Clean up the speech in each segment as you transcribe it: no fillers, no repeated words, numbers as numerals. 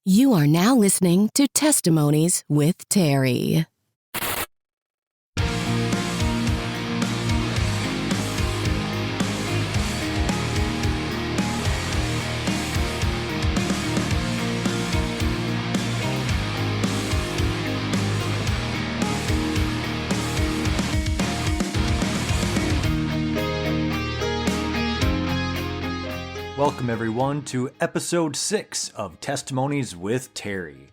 You are now listening to Testimonies with Terry. Welcome everyone to episode 6 of Testimonies with Terry.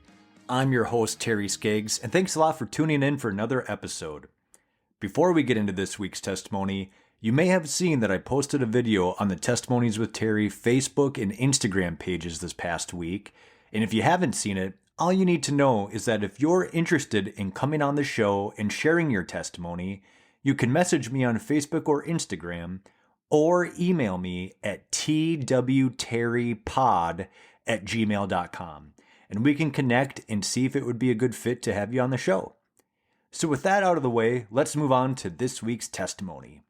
I'm your host Terry Skaggs, and thanks a lot for tuning in for another episode. Before we get into this week's testimony, you may have seen that I posted a video on the Testimonies with Terry Facebook and Instagram pages this past week, and if you haven't seen it, all you need to know is that if you're interested in coming on the show and sharing your testimony, you can message me on Facebook or Instagram, or email me at twterrypod@gmail.com, and we can connect and see if it would be a good fit to have you on the show. So with that out of the way, let's move on to this week's testimony.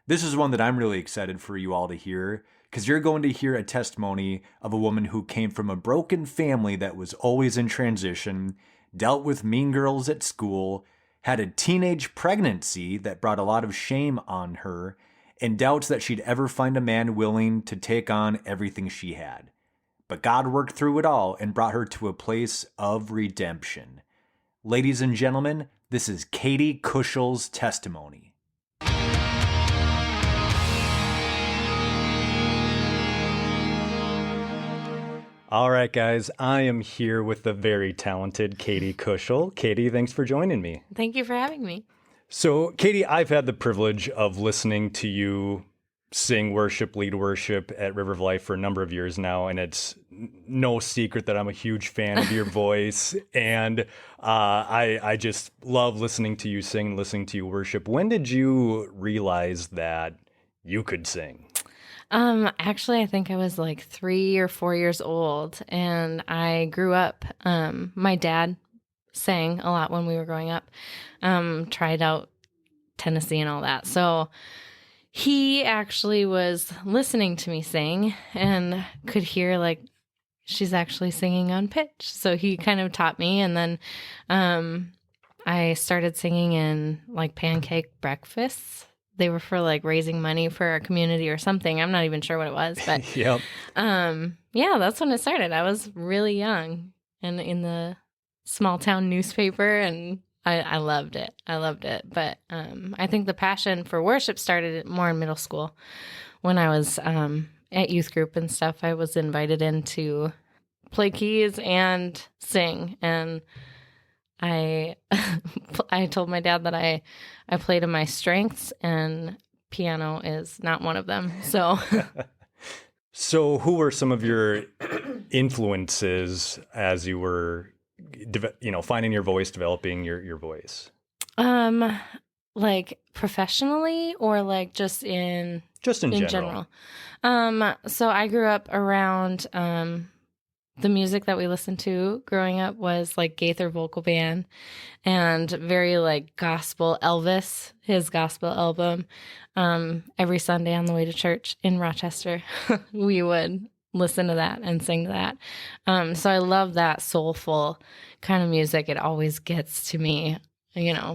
This is one that I'm really excited for you all to hear, because you're going to hear a testimony of a woman who came from a broken family that was always in transition, dealt with mean girls at school, had a teenage pregnancy that brought a lot of shame on her, and doubts that she'd ever find a man willing to take on everything she had. But God worked through it all and brought her to a place of redemption. Ladies and gentlemen, this is Katie Kosciel's testimony. All right, guys, I am here with the very talented Katie Kosciel. Katie, thanks for joining me. Thank you for having me. So, Katie, I've had the privilege of listening to you sing worship, lead worship at River of Life for a number of years now, and it's no secret that I'm a huge fan of your voice, and I just love listening to you sing, listening to you worship. When did you realize that you could sing? Actually, I think I was like 3 or 4 years old, and I grew up. My dad sang a lot when we were growing up, tried out Tennessee and all that. So he actually was listening to me sing and could hear like she's actually singing on pitch. So he kind of taught me. And then I started singing in like pancake breakfasts. They were for like raising money for our community or something. I'm not even sure what it was, but Yep. Yeah, that's when it started. I was really young and in the small town newspaper, and I loved it. I loved it. But I think the passion for worship started more in middle school when I was at youth group and stuff. I was invited in to play keys and sing, and I told my dad that I play to my strengths, and piano is not one of them. So So who were some of your influences as you were finding your voice, developing your voice? Like professionally or like just in general. So I grew up around, the music that we listened to growing up was like Gaither Vocal Band and very like gospel. Elvis, his gospel album. Every Sunday on the way to church in Rochester, we would listen to that and sing to that. So I love that soulful kind of music. It always gets to me,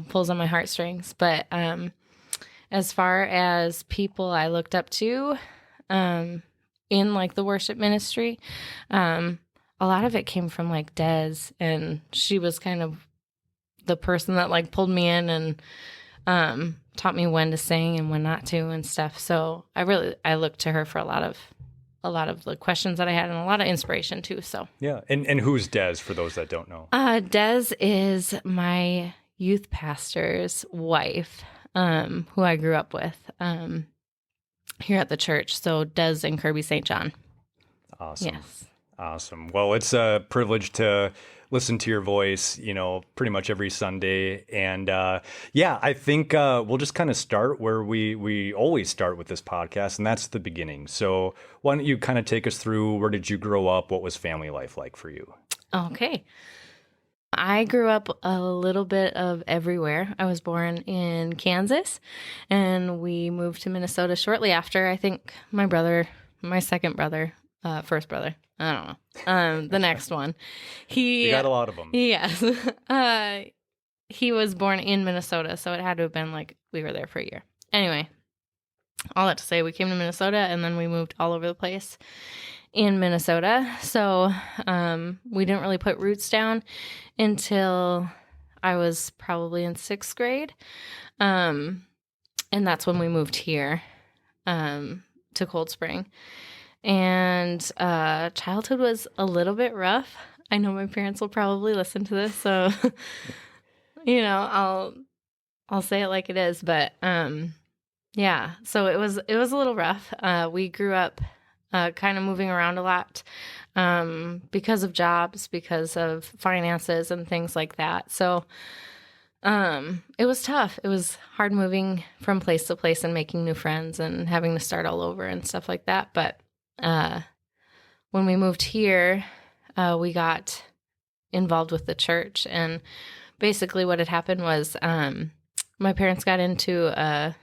pulls on my heartstrings. But as far as people I looked up to in like the worship ministry, a lot of it came from like Des, and she was kind of the person that like pulled me in and taught me when to sing and when not to and stuff. So I looked to her for a lot of the questions that I had and a lot of inspiration too. So yeah. And who's Des for those that don't know? Des is my youth pastor's wife, who I grew up with here at the church. So Des and Kirby St. John. Awesome. Yes. Awesome. Well, it's a privilege to listen to your voice, pretty much every Sunday. And I think we'll just kind of start where we always start with this podcast, and that's the beginning. So why don't you kind of take us through, where did you grow up? What was family life like for you? Okay. I grew up a little bit of everywhere. I was born in Kansas, and we moved to Minnesota shortly after. I think my second brother, first brother. I don't know. The next one. You got a lot of them. Yes. He was born in Minnesota, so it had to have been like we were there for a year. Anyway, all that to say, we came to Minnesota and then we moved all over the place in Minnesota. So we didn't really put roots down until I was probably in 6th grade. And that's when we moved here to Cold Spring. And childhood was a little bit rough. I know my parents will probably listen to this, so I'll say it like it is. But yeah, so it was a little rough. We grew up kind of moving around a lot because of jobs, because of finances and things like that. So it was tough. It was hard moving from place to place and making new friends and having to start all over and stuff like that. But when we moved here, we got involved with the church. And basically what had happened was my parents got into a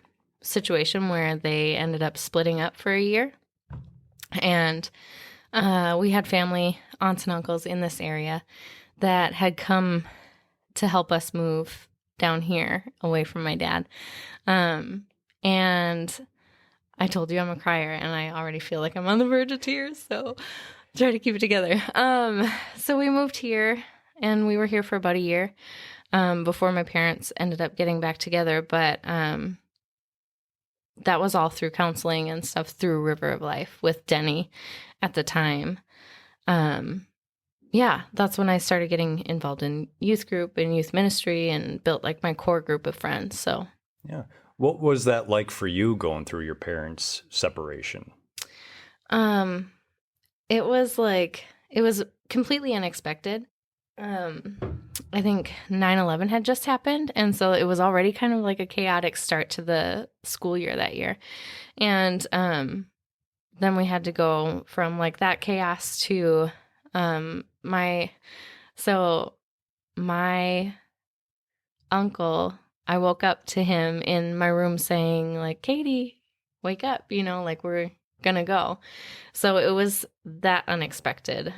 situation where they ended up splitting up for a year. And we had family, aunts and uncles in this area that had come to help us move down here away from my dad. And I told you I'm a crier and I already feel like I'm on the verge of tears, so try to keep it together. So we moved here and we were here for about a year before my parents ended up getting back together. But that was all through counseling and stuff through River of Life with Denny at the time. Yeah, that's when I started getting involved in youth group and youth ministry and built like my core group of friends. So yeah. What was that like for you going through your parents' separation? It was completely unexpected. I think 9/11 had just happened. And so it was already kind of like a chaotic start to the school year that year. And then we had to go from like that chaos to my uncle, I woke up to him in my room saying like, Katie, wake up, like we're gonna go. So it was that unexpected,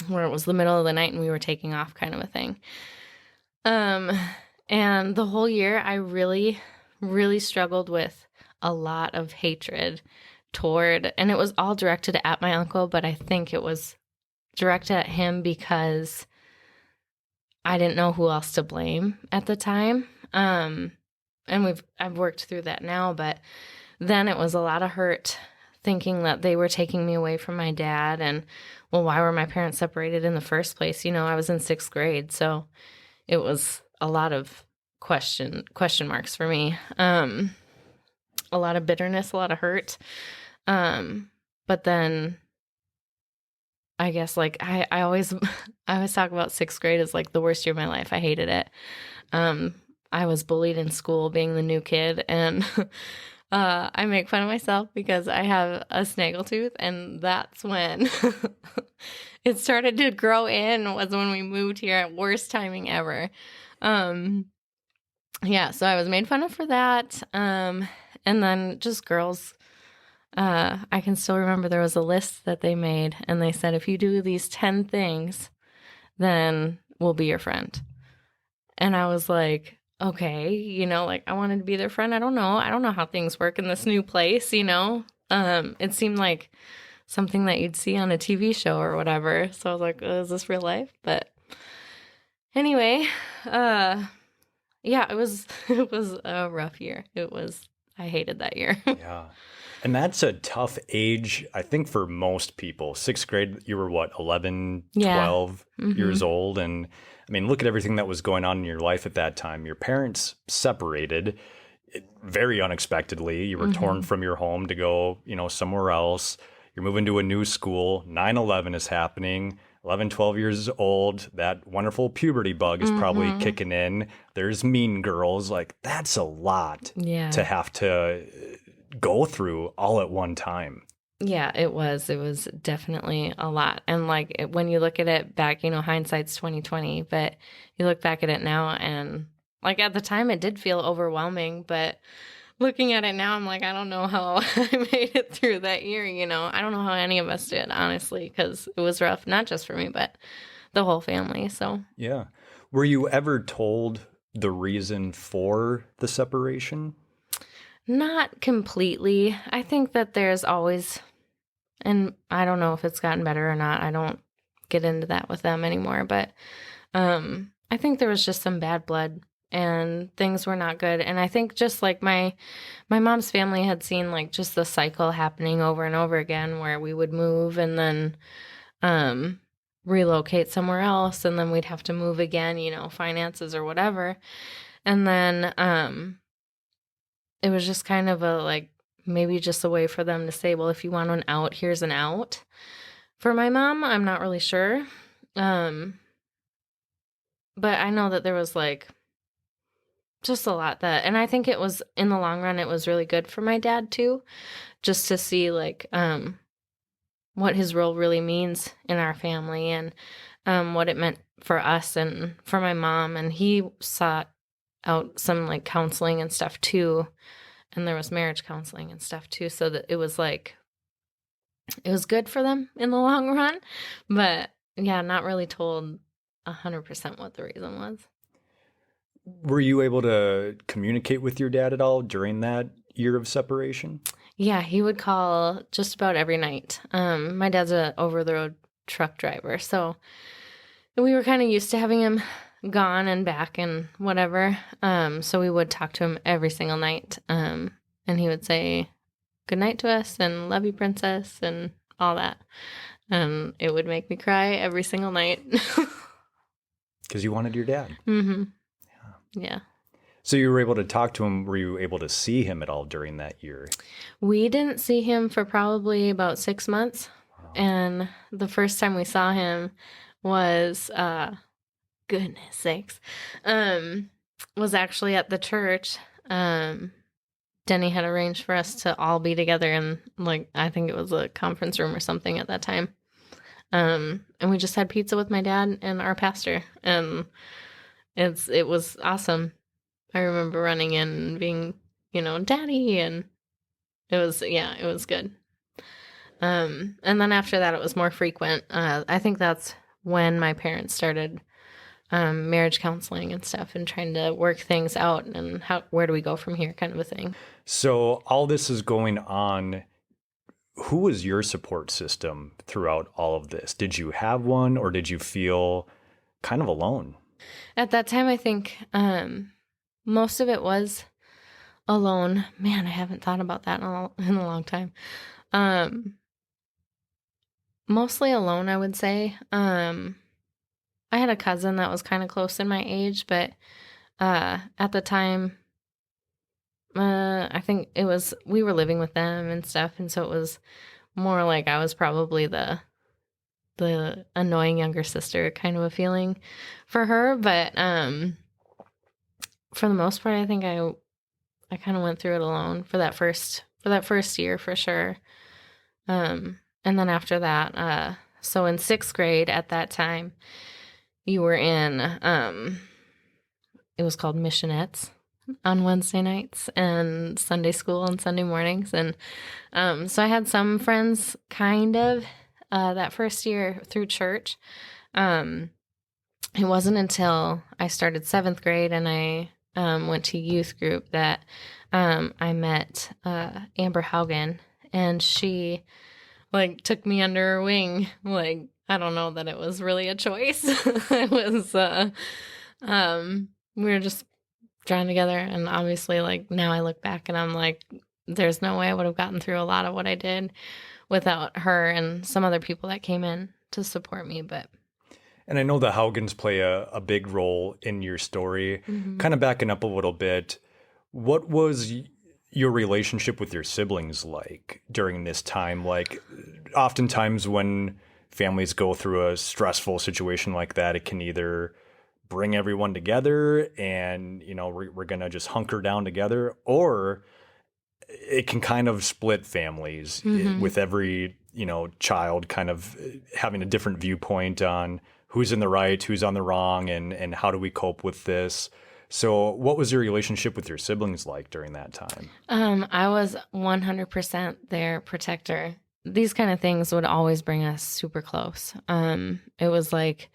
where it was the middle of the night and we were taking off kind of a thing. And the whole year I really, really struggled with a lot of hatred toward, and it was all directed at my uncle, but I think it was directed at him because I didn't know who else to blame at the time. And I've worked through that now, but then it was a lot of hurt thinking that they were taking me away from my dad. And well, why were my parents separated in the first place? I was in 6th grade, so it was a lot of question marks for me. A lot of bitterness, a lot of hurt. But then I guess like I always talk about 6th grade as like the worst year of my life. I hated it. I was bullied in school being the new kid, and I make fun of myself because I have a snaggletooth, and that's when it started to grow in, was when we moved here at worst timing ever. Yeah, so I was made fun of for that. And then just girls, I can still remember there was a list that they made, and they said, if you do these 10 things, then we'll be your friend. And I was like, okay, like I wanted to be their friend. I don't know how things work in this new place, it seemed like something that you'd see on a TV show or whatever. So I was like, is this real life? But anyway, yeah, it was a rough year. I hated that year. Yeah. And that's a tough age, I think, for most people. 6th grade, you were what, 11, 12 years old? And I mean, look at everything that was going on in your life at that time. Your parents separated very unexpectedly. You were torn from your home to go, somewhere else. You're moving to a new school. 9/11 is happening. 11, 12 years old. That wonderful puberty bug is probably kicking in. There's mean girls. Like, that's a lot to have to go through all at one time. Yeah, it was definitely a lot. And like when you look at it back, hindsight's 20/20, but you look back at it now and like at the time it did feel overwhelming, but looking at it now, I'm like, I don't know how I made it through that year, I don't know how any of us did, honestly, because it was rough, not just for me, but the whole family. So yeah. Were you ever told the reason for the separation? not completely. I think that there's always, and I don't know if it's gotten better or not. I don't get into that with them anymore, but I think there was just some bad blood and things were not good. And I think just like my mom's family had seen like just the cycle happening over and over again where we would move and then relocate somewhere else and then we'd have to move again, finances or whatever. And then it was just kind of a like maybe just a way for them to say, well, if you want an out, here's an out. For my mom, I'm not really sure. But I know that there was like just a lot that, and I think it was in the long run, it was really good for my dad too, just to see like what his role really means in our family and what it meant for us and for my mom. And he sought out some like counseling and stuff too. And there was marriage counseling and stuff too. So that it was like, it was good for them in the long run. But yeah, not really told 100% what the reason was. Were you able to communicate with your dad at all during that year of separation? Yeah, he would call just about every night. My dad's a over-the-road truck driver, so we were kind of used to having him gone and back and whatever. So we would talk to him every single night, and he would say good night to us and love you, princess, and all that. And it would make me cry every single night. Because you wanted your dad. Mm-hmm. Yeah. So you were able to talk to him. Were you able to see him at all during that year? We didn't see him for probably about 6 months. Wow. And the first time we saw him was, goodness sakes, was actually at the church. Denny had arranged for us to all be together in, like, I think it was a conference room or something at that time. And we just had pizza with my dad and our pastor. And it was awesome. I remember running in and being, daddy, and it was good. And then after that, it was more frequent. I think that's when my parents started marriage counseling and stuff and trying to work things out and where do we go from here kind of a thing. So all this is going on. Who was your support system throughout all of this? Did you have one or did you feel kind of alone? At that time, I think most of it was alone. Man, I haven't thought about that in a long time. Mostly alone, I would say. I had a cousin that was kind of close in my age, but at the time, I think we were living with them and stuff, and so it was more like I was probably the annoying younger sister kind of a feeling for her, but for the most part, I think I kind of went through it alone for that first year for sure. And then after that, so in 6th grade at that time, you were in it was called missionettes on Wednesday nights and Sunday school on Sunday mornings, and so I had some friends kind of that first year through church. It wasn't until I started 7th grade and I went to youth group that I met Amber Haugen, and she like took me under her wing. Like, I don't know that it was really a choice. It was we were just drawn together, and obviously like now I look back and I'm like, there's no way I would have gotten through a lot of what I did without her and some other people that came in to support me. And I know the Haugens play a big role in your story. Mm-hmm. Kind of backing up a little bit, what was your relationship with your siblings like during this time? Like, oftentimes when families go through a stressful situation like that, it can either bring everyone together and, we're going to just hunker down together, or it can kind of split families. Mm-hmm. With every, child kind of having a different viewpoint on who's in the right, who's on the wrong, and how do we cope with this. So what was your relationship with your siblings like during that time? I was 100% their protector. These kind of things would always bring us super close. It was like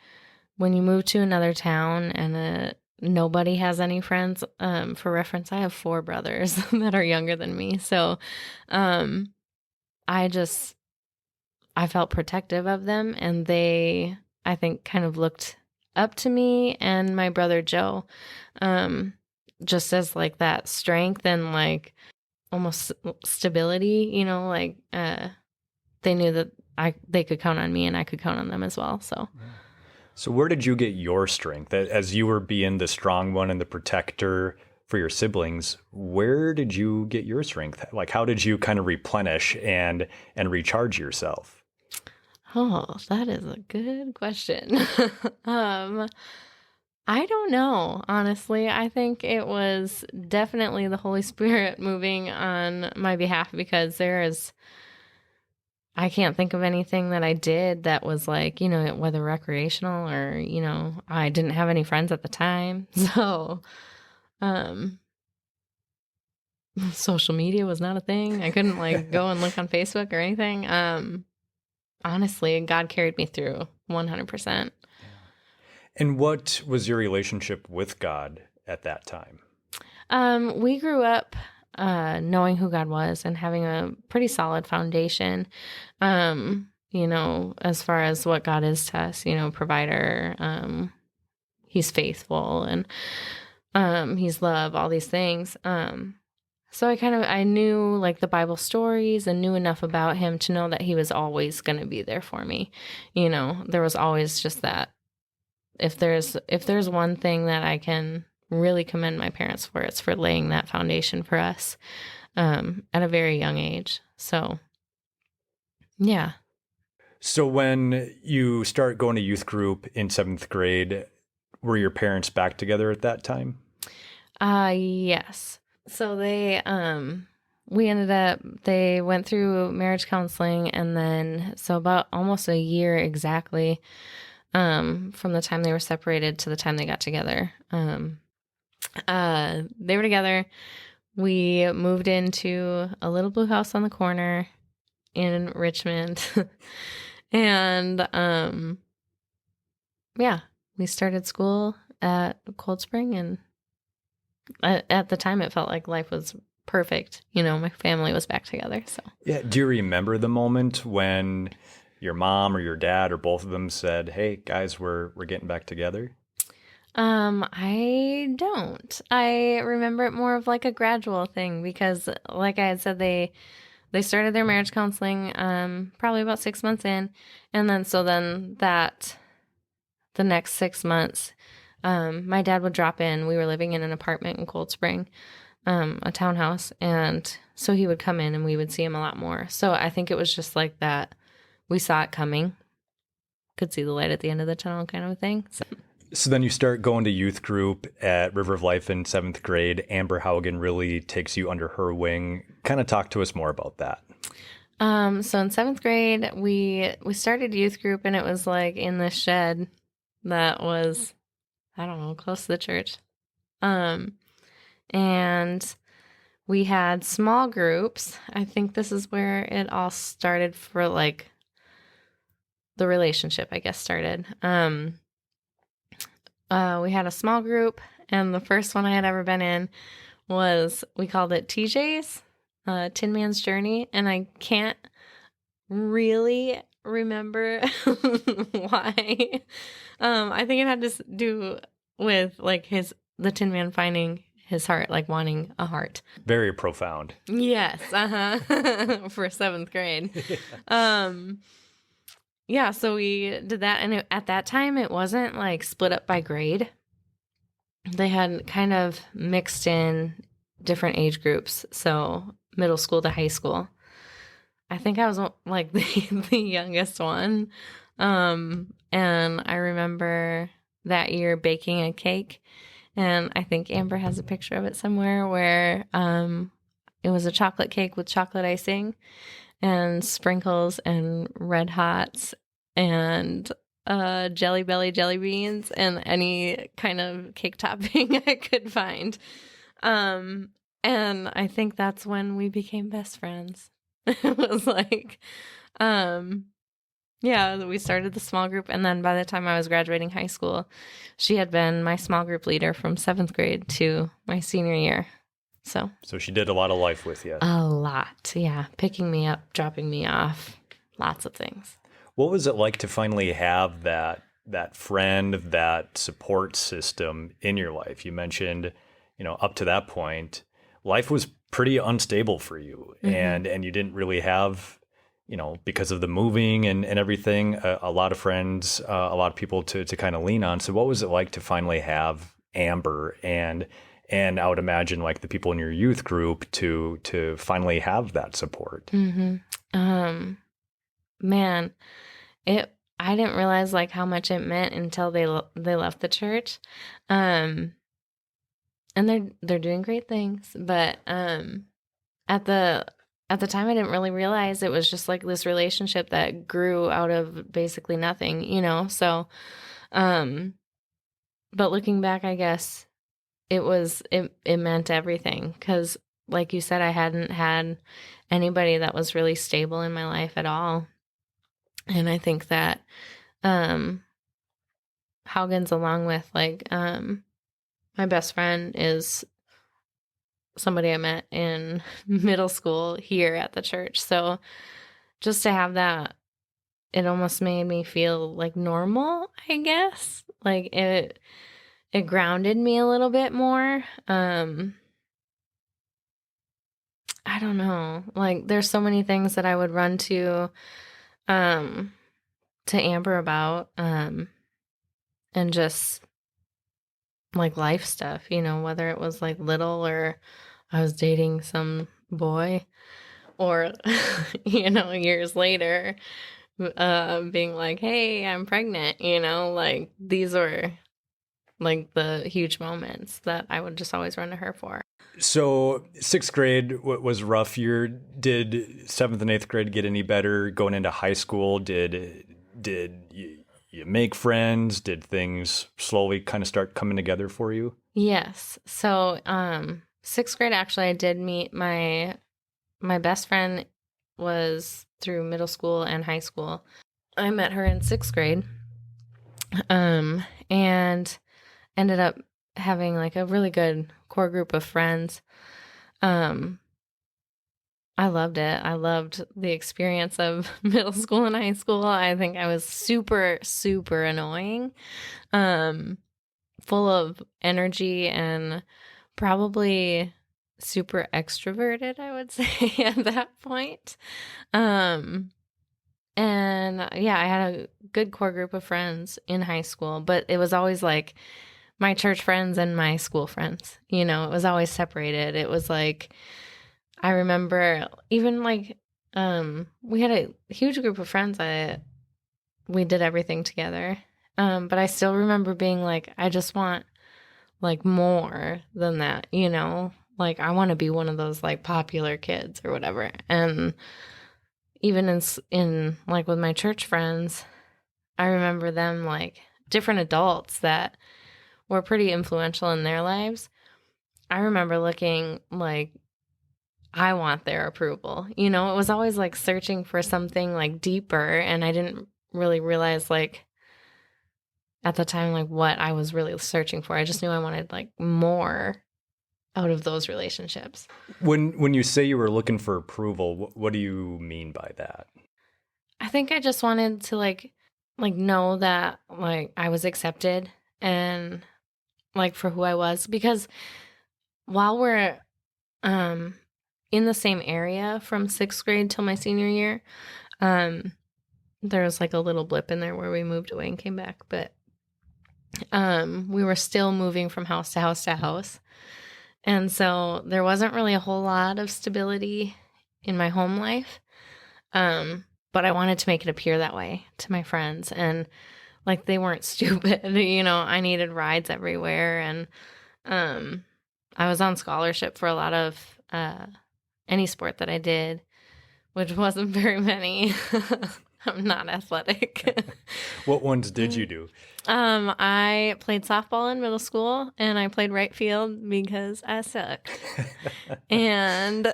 when you move to another town and nobody has any friends. For reference, I have 4 brothers that are younger than me. So I felt protective of them, and they, I think, kind of looked up to me and my brother Joe, just as like that strength and like almost stability, like they knew that they could count on me and I could count on them as well. So where did you get your strength as you were being the strong one and the protector for your siblings? Where did you get your strength? Like, how did you kind of replenish and recharge yourself? Oh, that is a good question. I don't know, honestly. I think it was definitely the Holy Spirit moving on my behalf, because I can't think of anything that I did that was like, whether recreational or, I didn't have any friends at the time. So, social media was not a thing. I couldn't like go and look on Facebook or anything. Honestly, God carried me through 100%. And what was your relationship with God at that time? We grew up knowing who God was and having a pretty solid foundation, as far as what God is to us, provider, he's faithful, and he's love, all these things. So I knew like the Bible stories and knew enough about him to know that he was always going to be there for me. There was always just that, if there's one thing that I can really commend my parents for, it's for laying that foundation for us at a very young age. So, yeah. So when you start going to youth group in 7th grade, were your parents back together at that time? Yes. So they they went through marriage counseling, and then so about almost a year exactly from the time they were separated to the time they got together. They were together. We moved into a little blue house on the corner in Richmond. And we started school at Cold Spring, and at the time it felt like life was perfect. My family was back together. So yeah. Do you remember the moment when your mom or your dad or both of them said, "Hey guys, we're getting back together"? I don't. I remember it more of like a gradual thing, because like I had said, they started their marriage counseling probably about 6 months in, and then the next 6 months my dad would drop in. We were living in an apartment in Cold Spring, a townhouse, and so he would come in and we would see him a lot more. So I think it was just like that, we saw it coming, could see the light at the end of the tunnel kind of a thing. So then you start going to youth group at River of Life in 7th grade. Amber Haugen really takes you under her wing. Kind of talk to us more about that. So in 7th grade, we started youth group, and it was like in this shed that was, I don't know, close to the church. And we had small groups. I think this is where it all started for like the relationship, I guess, started. We had a small group, and the first one I had ever been in we called it TJ's, Tin Man's Journey, and I can't really remember why. I think it had to do with like the Tin Man finding his heart, like wanting a heart. Very profound. Yes, for 7th grade. Yeah, so we did that, and at that time, it wasn't like split up by grade. They had kind of mixed in different age groups, so middle school to high school. I think I was like the youngest one, and I remember that year baking a cake, and I think Amber has a picture of it somewhere where it was a chocolate cake with chocolate icing and sprinkles and red hots, and Jelly Belly jelly beans and any kind of cake topping I could find. And I think that's when we became best friends. It was like, yeah, we started the small group. And then by the time I was graduating high school, she had been my small group leader from 7th grade to my senior year. So she did a lot of life with you. A lot, yeah. Picking me up, dropping me off, lots of things. What was it like to finally have that friend, that support system in your life? You mentioned, up to that point, life was pretty unstable for you, and you didn't really have, because of the moving and everything, a lot of friends, a lot of people to kind of lean on. So what was it like to finally have Amber and I would imagine like the people in your youth group to finally have that support? Man, I didn't realize like how much it meant until they left the church. And they're doing great things, but at the time I didn't really realize it was just like this relationship that grew out of basically nothing, So but looking back, I guess it meant everything, cuz like you said, I hadn't had anybody that was really stable in my life at all. And I think that Haugen's, along with like my best friend, is somebody I met in middle school here at the church. So just to have that, it almost made me feel like normal, I guess. Like it grounded me a little bit more. I don't know. Like there's so many things that I would run to Amber about, and just like life stuff, whether it was like little or I was dating some boy, or, years later, being like, hey, I'm pregnant, like these were like the huge moments that I would just always run to her for. So 6th grade was rough. Did 7th and 8th grade get any better going into high school? Did you make friends? Did things slowly kind of start coming together for you? Yes. So 6th grade, actually, I did meet my best friend was through middle school and high school. I met her in 6th grade, and ended up having like a really good core group of friends. I loved it. I loved the experience of middle school and high school. I think I was super, super annoying, full of energy, and probably super extroverted, I would say, at that point. And yeah, I had a good core group of friends in high school, but it was always like my church friends and my school friends. It was always separated. It was like, I remember even like, we had a huge group of friends that we did everything together. But I still remember being like, I just want like more than that, like I want to be one of those like popular kids or whatever. And even in like with my church friends, I remember them like different adults that were pretty influential in their lives. I remember looking like, I want their approval. It was always like searching for something like deeper, and I didn't really realize like at the time like what I was really searching for. I just knew I wanted like more out of those relationships. When you say you were looking for approval, what do you mean by that? I think I just wanted to like know that like I was accepted and like for who I was, because while we're in the same area from 6th grade till my senior year, there was like a little blip in there where we moved away and came back, but we were still moving from house to house to house. And so there wasn't really a whole lot of stability in my home life. But I wanted to make it appear that way to my friends, and like they weren't stupid, I needed rides everywhere. And I was on scholarship for a lot of any sport that I did, which wasn't very many. I'm not athletic. What ones did you do? I played softball in middle school, and I played right field because I sucked. And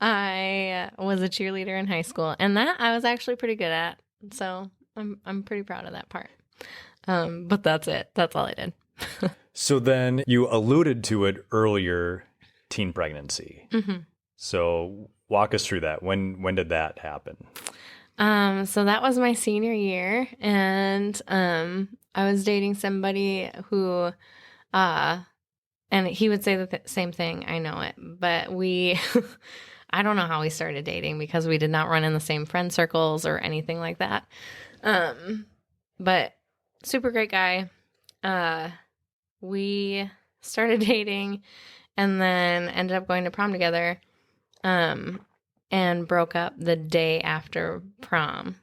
I was a cheerleader in high school, and that I was actually pretty good at. So I'm pretty proud of that part. But that's it. That's all I did. So then you alluded to it earlier, teen pregnancy. Mm-hmm. So walk us through that. When did that happen? So that was my senior year, and I was dating somebody who, and he would say the same thing. I know it, but I don't know how we started dating because we did not run in the same friend circles or anything like that. But super great guy. We started dating and then ended up going to prom together, and broke up the day after prom.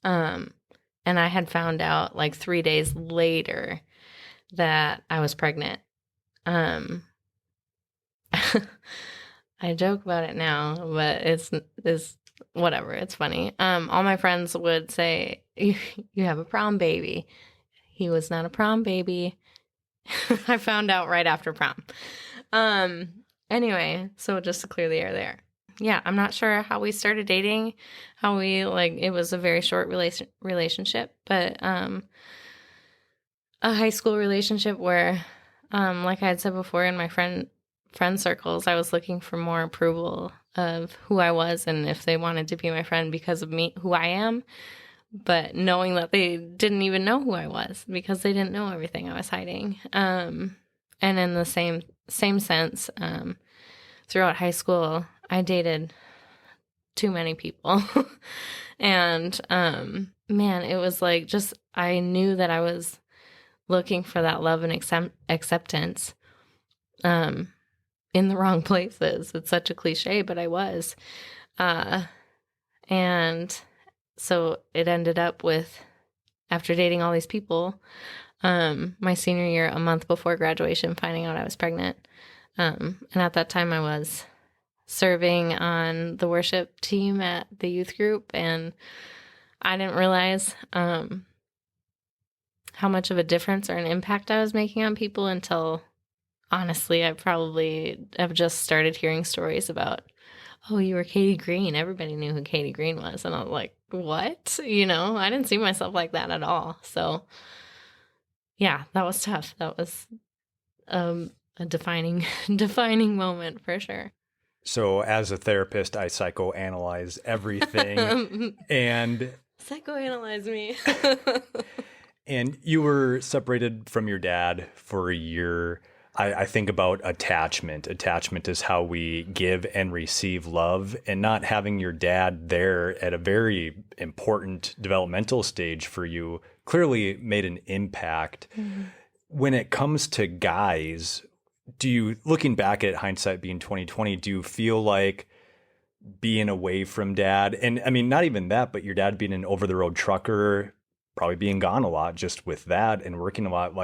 And I had found out like 3 days later that I was pregnant. I joke about it now, but it's whatever. It's funny. All my friends would say, you have a prom baby. He was not a prom baby. I found out right after prom. Anyway, so just to clear the air there. Yeah, I'm not sure how we started dating, how we, it was a very short relationship, but a high school relationship where, like I had said before, in my friend circles, I was looking for more approval of who I was and if they wanted to be my friend because of me, who I am, but knowing that they didn't even know who I was because they didn't know everything I was hiding. And in the same sense, throughout high school, I dated too many people. And, man, it was I knew that I was looking for that love and acceptance, in the wrong places. It's such a cliche, but I was. And so it ended up with, after dating all these people, my senior year, a month before graduation, finding out I was pregnant. And at that time I was serving on the worship team at the youth group, and I didn't realize how much of a difference or an impact I was making on people until, honestly, I probably have just started hearing stories about, oh, you were Katie Green. Everybody knew who Katie Green was. And I was like, what? I didn't see myself like that at all. So yeah, that was tough. That was a defining moment for sure. So as a therapist, I psychoanalyze everything. And psychoanalyze me. And you were separated from your dad for a year. I think about attachment. Attachment is how we give and receive love, and not having your dad there at a very important developmental stage for you clearly made an impact. Mm-hmm. When it comes to guys, do you, looking back at hindsight being 2020, do you feel like being away from dad, and I mean, not even that, but your dad being an over-the-road trucker, probably being gone a lot just with that and working a lot,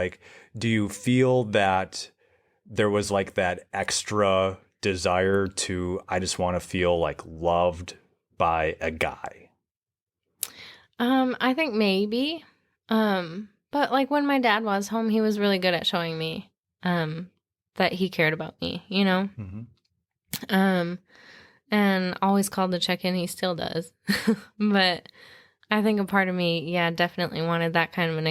do you feel that there was that extra desire to, I just want to feel loved by a guy? I think maybe. But when my dad was home, he was really good at showing me that he cared about me, Mm-hmm. And always called to check in. He still does. But I think a part of me, definitely wanted that kind of an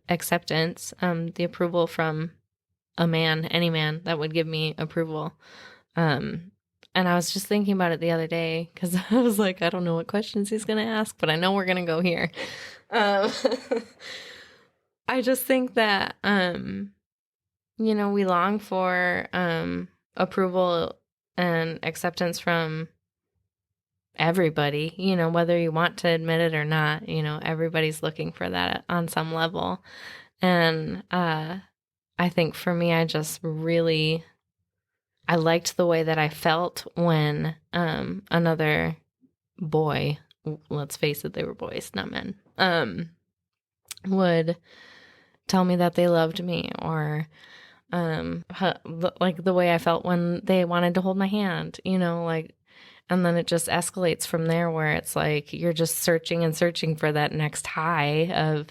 acceptance, the approval from a man, any man that would give me approval. And I was just thinking about it the other day because I was like, I don't know what questions he's going to ask, but I know we're going to go here. I just think that, we long for approval and acceptance from everybody, whether you want to admit it or not, everybody's looking for that on some level. And I think for me, I liked the way that I felt when another boy, let's face it, they were boys, not men, would tell me that they loved me, or the way I felt when they wanted to hold my hand, And then it just escalates from there where it's like you're just searching and searching for that next high of,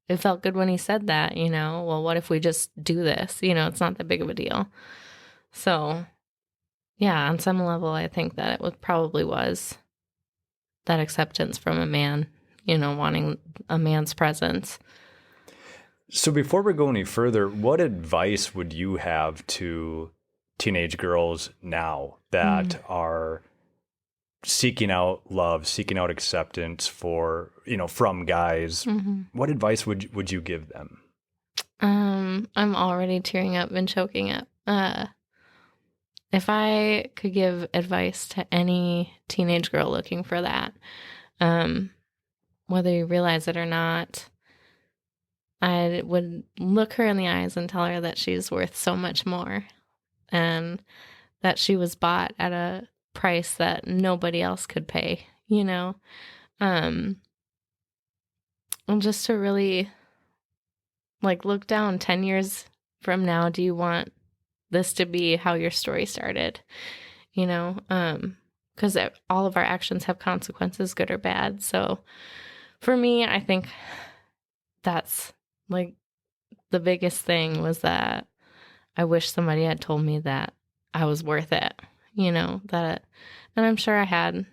it felt good when he said that, well, what if we just do this? It's not that big of a deal. So, yeah, on some level, I think that it probably was that acceptance from a man, wanting a man's presence. So before we go any further, what advice would you have to teenage girls now that are seeking out love, seeking out acceptance from guys? What advice would you give them? I'm already tearing up and choking up. If I could give advice to any teenage girl looking for that, whether you realize it or not, I would look her in the eyes and tell her that she's worth so much more and that she was bought at a price that nobody else could pay, and just to really look down 10 years from now. Do you want this to be how your story started? Because all of our actions have consequences, good or bad. So for me, I think that's the biggest thing was that I wish somebody had told me that I was worth it, and I'm sure I had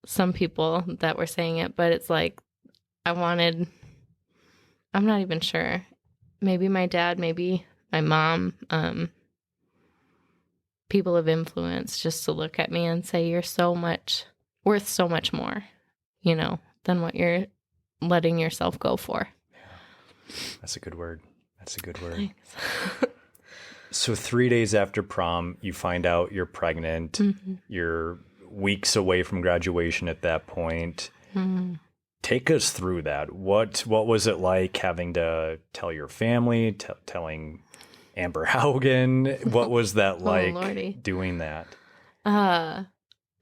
some people that were saying it, but it's I'm not even sure. Maybe my dad, maybe my mom, people of influence, just to look at me and say, you're worth so much more, than what you're letting yourself go for. Yeah. That's a good word. Thanks. So 3 days after prom, you find out you're pregnant. You're weeks away from graduation at that point. Take us through that. What was it like having to tell your family, telling Amber Haugen? What was that like doing that?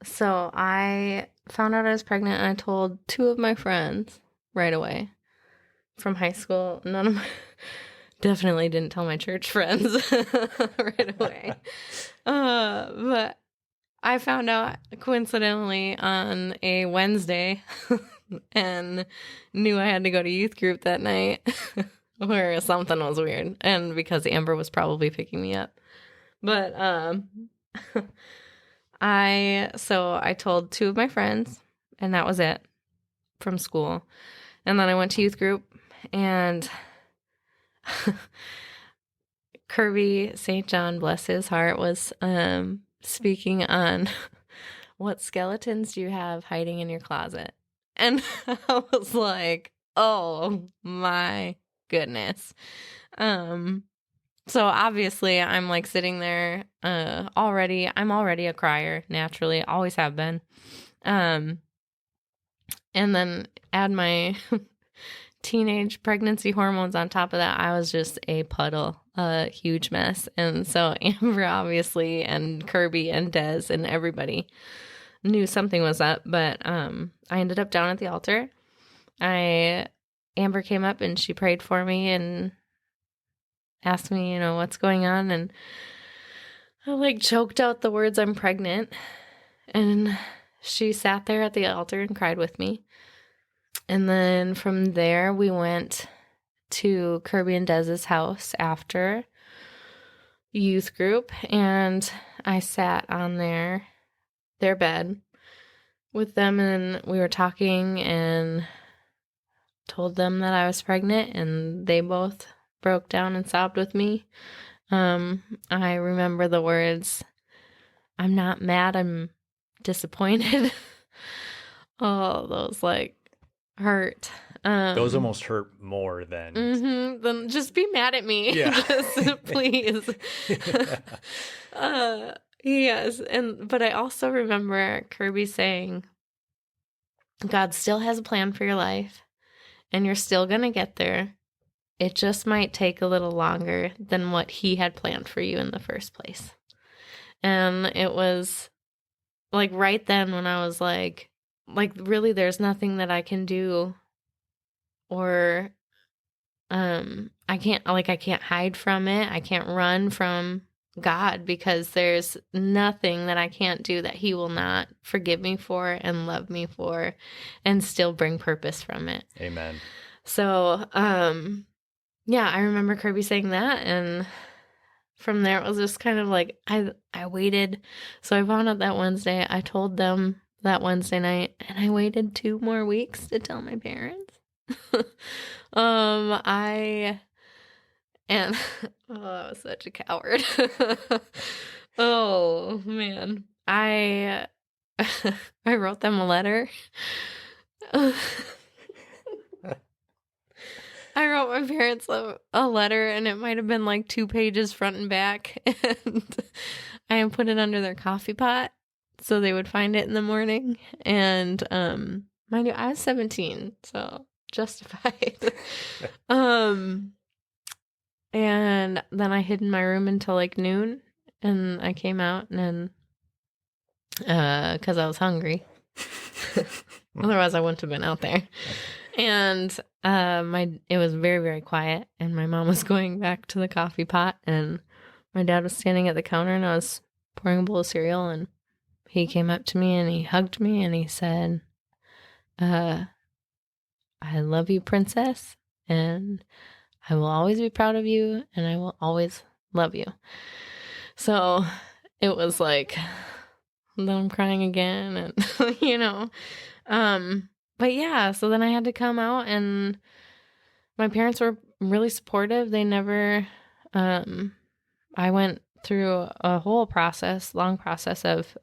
So I found out I was pregnant and I told 2 of my friends right away from high school. Definitely didn't tell my church friends right away. But I found out coincidentally on a Wednesday and knew I had to go to youth group that night where something was weird. And because Amber was probably picking me up. But I told 2 of my friends and that was it from school. And then I went to youth group and Kirby St. John, bless his heart, was speaking on what skeletons do you have hiding in your closet? And I was like, oh my goodness. So obviously I'm sitting there I'm already a crier, naturally, always have been. And then add my teenage pregnancy hormones on top of that, I was just a puddle, a huge mess. And so Amber obviously and Kirby and Des and everybody knew something was up, but I ended up down at the altar. Amber came up and she prayed for me and asked me, what's going on, and I choked out the words, I'm pregnant, and she sat there at the altar and cried with me. And then from there, we went to Kirby and Dez's house after youth group, and I sat on their bed with them, and we were talking and told them that I was pregnant, and they both broke down and sobbed with me. I remember the words, I'm not mad, I'm disappointed. Oh, those hurt. Those almost hurt more than... Then just be mad at me. Yeah. Just, please. Yes. But I also remember Kirby saying, God still has a plan for your life and you're still going to get there. It just might take a little longer than what he had planned for you in the first place. And it was right then when I was really, there's nothing that I can do, or I can't hide from it. I can't run from God, because there's nothing that I can't do that he will not forgive me for and love me for and still bring purpose from it. Amen. So, yeah, I remember Kirby saying that, and from there it was just kind of like I waited. So I found out that Wednesday. I told them that Wednesday night, and I waited 2 more weeks to tell my parents. And oh, I was such a coward. Oh man, I wrote them a letter. I wrote my parents a letter, and it might have been like 2 pages front and back, and I put it under their coffee pot so they would find it in the morning. And mind you, I was 17, so justified. And then I hid in my room until like noon, and I came out, and then because I was hungry. Otherwise I wouldn't have been out there. And it was very, very quiet, and my mom was going back to the coffee pot, and my dad was standing at the counter, and I was pouring a bowl of cereal, and he came up to me and he hugged me and he said, I love you, princess, and I will always be proud of you, and I will always love you. So it was like, then I'm crying again, and you know, but yeah, so then I had to come out, and my parents were really supportive. They never, I went through a whole long process of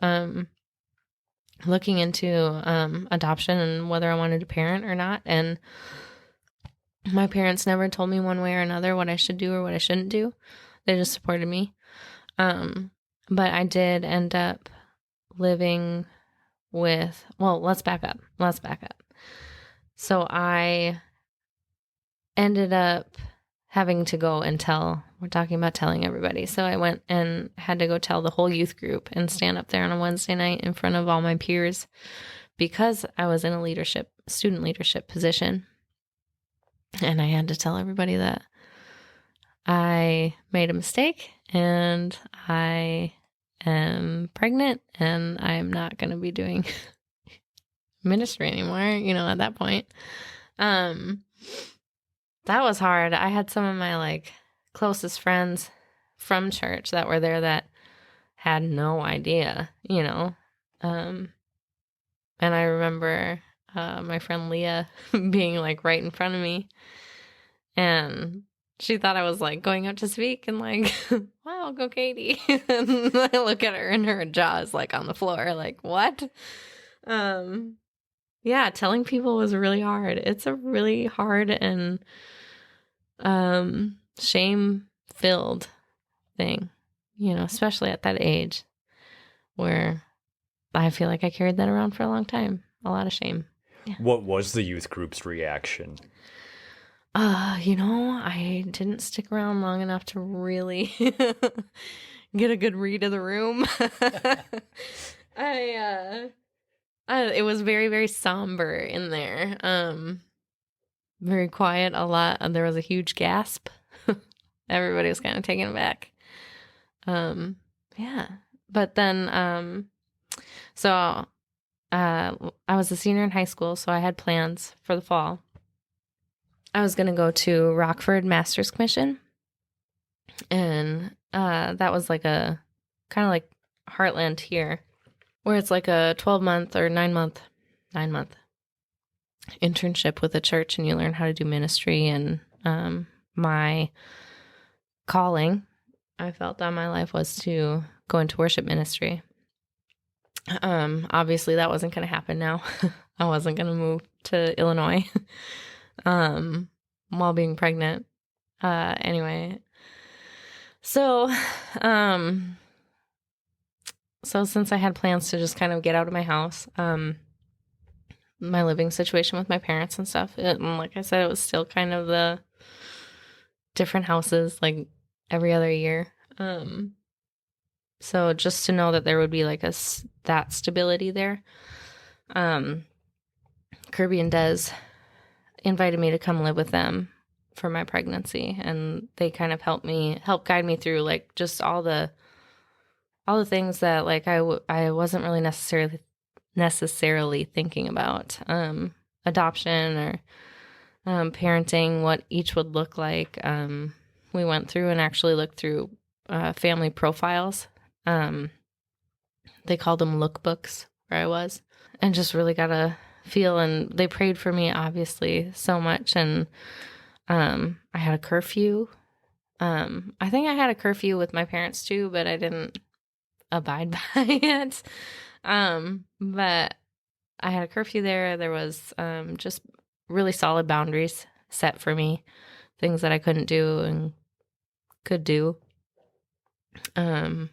looking into adoption and whether I wanted to parent or not. And my parents never told me one way or another what I should do or what I shouldn't do. They just supported me. But I did end up living with, well, let's back up. So I ended up having to go and we're talking about telling everybody. So I went and had to go tell the whole youth group and stand up there on a Wednesday night in front of all my peers because I was in a student leadership position. And I had to tell everybody that I made a mistake and I am pregnant and I'm not going to be doing ministry anymore, at that point. That was hard. I had some of my like closest friends from church that were there that had no idea, and I remember my friend Leah being like right in front of me, and she thought I was like going out to speak and like, wow, go Katie. And I look at her and her jaw is like on the floor, like, what? Yeah, telling people was really hard. It's a really hard and shame-filled thing, especially at that age where I feel like I carried that around for a long time. A lot of shame. Yeah. What was the youth group's reaction? I didn't stick around long enough to really get a good read of the room. It was very, very somber in there. Very quiet, a lot. There was a huge gasp. Everybody was kind of taken aback. Yeah. But then, so I was a senior in high school, so I had plans for the fall. I was going to go to Rockford Master's Commission, and that was like a kind of like Heartland here, where it's like a 12-month or 9-month internship with a church, and you learn how to do ministry. And my calling, I felt on my life, was to go into worship ministry. Obviously that wasn't going to happen now. I wasn't going to move to Illinois while being pregnant. Anyway, so since I had plans to just kind of get out of my house, my living situation with my parents and stuff, and like I said, it was still kind of the different houses like every other year. So just to know that there would be like that stability there, Kirby and Des invited me to come live with them for my pregnancy, and they kind of helped guide me through like just all the all the things that like I wasn't really necessarily thinking about, adoption or parenting, what each would look like. We went through and actually looked through family profiles. They called them lookbooks where I was, and just really got a feel. And they prayed for me, obviously, so much. And I had a curfew. I think I had a curfew with my parents too, but I didn't abide by it. But I had a curfew there. There was just really solid boundaries set for me, things that I couldn't do and could do. And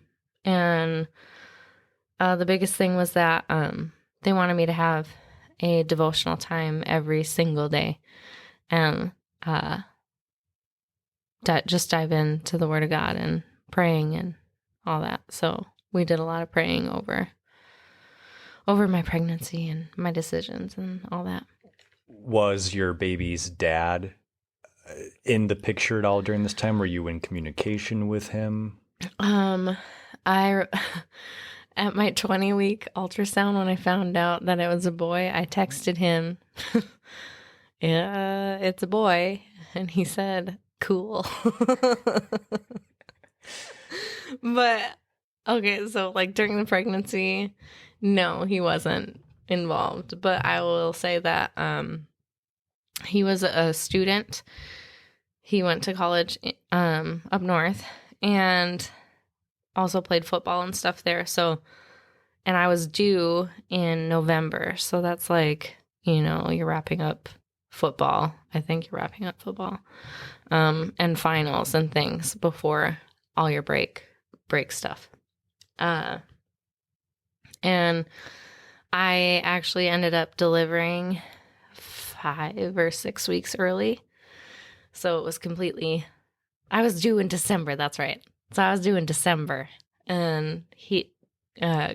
the biggest thing was that they wanted me to have a devotional time every single day, and just dive into the Word of God and praying and all that. So we did a lot of praying over my pregnancy and my decisions and all that. Was your baby's dad in the picture at all during this time? Were you in communication with him? I at my 20-week ultrasound, when I found out that it was a boy, I texted him, "Yeah, it's a boy," and he said, "Cool." But okay, so like during the pregnancy, no, he wasn't involved. But I will say that he was a student. He went to college up north and also played football and stuff there. So, and I was due in November. So that's like, you're wrapping up football. I think you're wrapping up football and finals and things before all your break stuff. And I actually ended up delivering 5 or 6 weeks early. So it was I was due in December. That's right. So I was due in December, and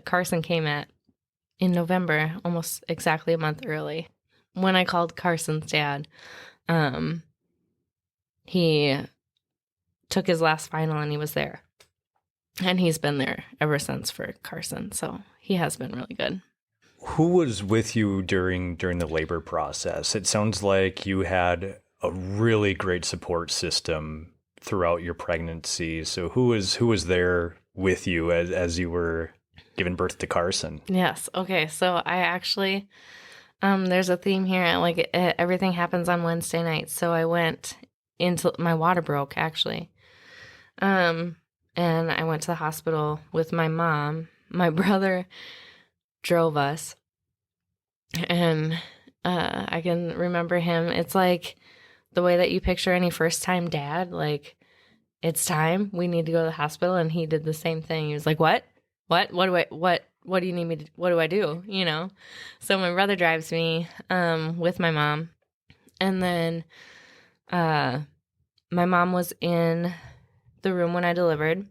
Carson came in November, almost exactly a month early. When I called Carson's dad, he took his last final and he was there. And he's been there ever since for Carson. So he has been really good. Who was with you during the labor process? It sounds like you had a really great support system throughout your pregnancy. So who was there with you as you were giving birth to Carson? Yes. Okay. So I actually, there's a theme here. Like everything happens on Wednesday nights. So I went into my water broke actually. And I went to the hospital with my mom. My brother drove us, and I can remember him. It's like the way that you picture any first-time dad, like, it's time, we need to go to the hospital, and he did the same thing. He was like, what do you need me to, what do I do, So my brother drives me with my mom, and then my mom was in the room when I delivered,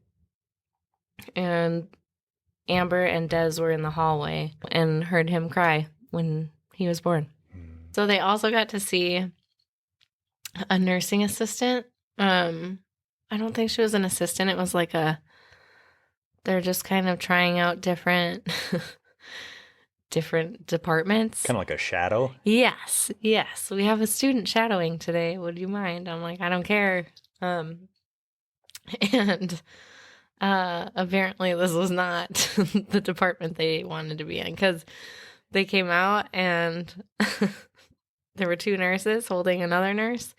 and Amber and Des were in the hallway and heard him cry when he was born. So they also got to see a nursing assistant. I don't think she was an assistant. It was like they're just kind of trying out different departments. Kind of like a shadow? Yes. We have a student shadowing today. Would you mind? I'm like, I don't care. And apparently this was not the department they wanted to be in, because they came out and there were 2 nurses holding another nurse,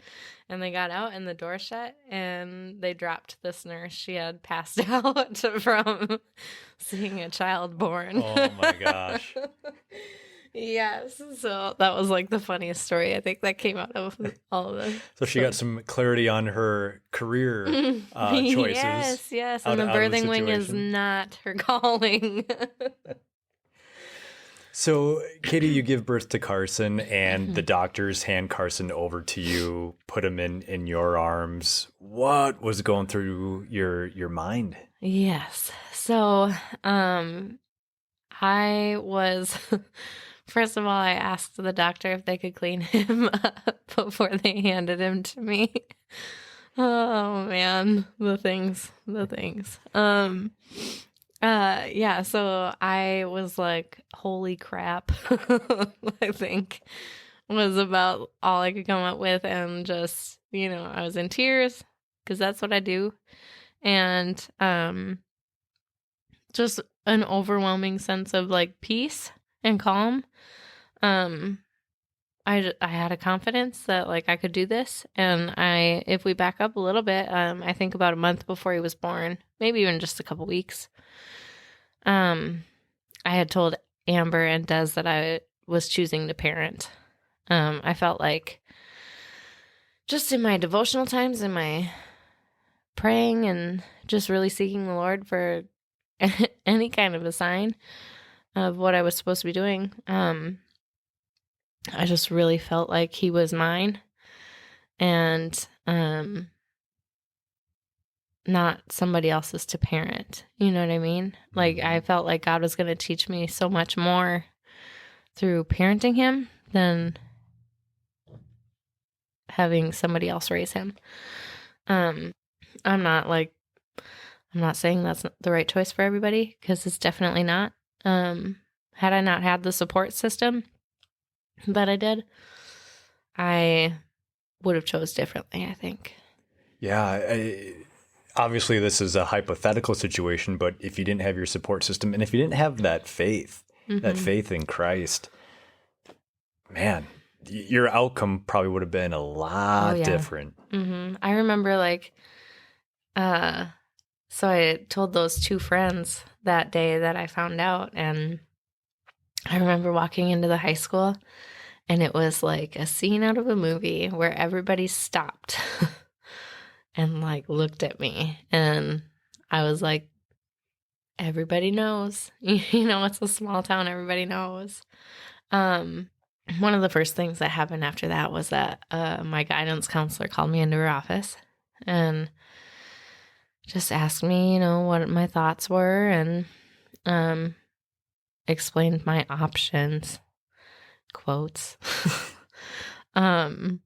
and they got out and the door shut and they dropped this nurse. She had passed out from seeing a child born. Oh my gosh. Yes. So that was like the funniest story I think that came out of all of this. So she got some clarity on her career choices. Yes. And the birthing wing is not her calling. So, Katie, you give birth to Carson, and the doctors hand Carson over to you, put him in your arms. What was going through your mind? Yes. So, I was, first of all, I asked the doctor if they could clean him up before they handed him to me. Oh man, the things. Yeah, so I was like, holy crap, I think was about all I could come up with. And just, I was in tears because that's what I do. And just an overwhelming sense of like peace and calm. I had a confidence that like I could do this. And if we back up a little bit, I think about a month before he was born, maybe even just a couple weeks, I had told Amber and Des that I was choosing to parent. I felt like just in my devotional times, in my praying and just really seeking the Lord for any kind of a sign of what I was supposed to be doing, I just really felt like he was mine and not somebody else's to parent. You know what I mean? Like, I felt like God was going to teach me so much more through parenting him than having somebody else raise him. I'm not saying that's the right choice for everybody, because it's definitely not. Had I not had the support system that I did, I would have chose differently, I think. Yeah, obviously this is a hypothetical situation, but if you didn't have your support system and if you didn't have that faith in Christ, man, your outcome probably would have been a lot different. I remember so I told those two friends that day that I found out, and I remember walking into the high school, and it was like a scene out of a movie where everybody stopped and like looked at me, and I was like, everybody knows, it's a small town, everybody knows. One of the first things that happened after that was that my guidance counselor called me into her office and just asked me, what my thoughts were, and explained my options, quotes. And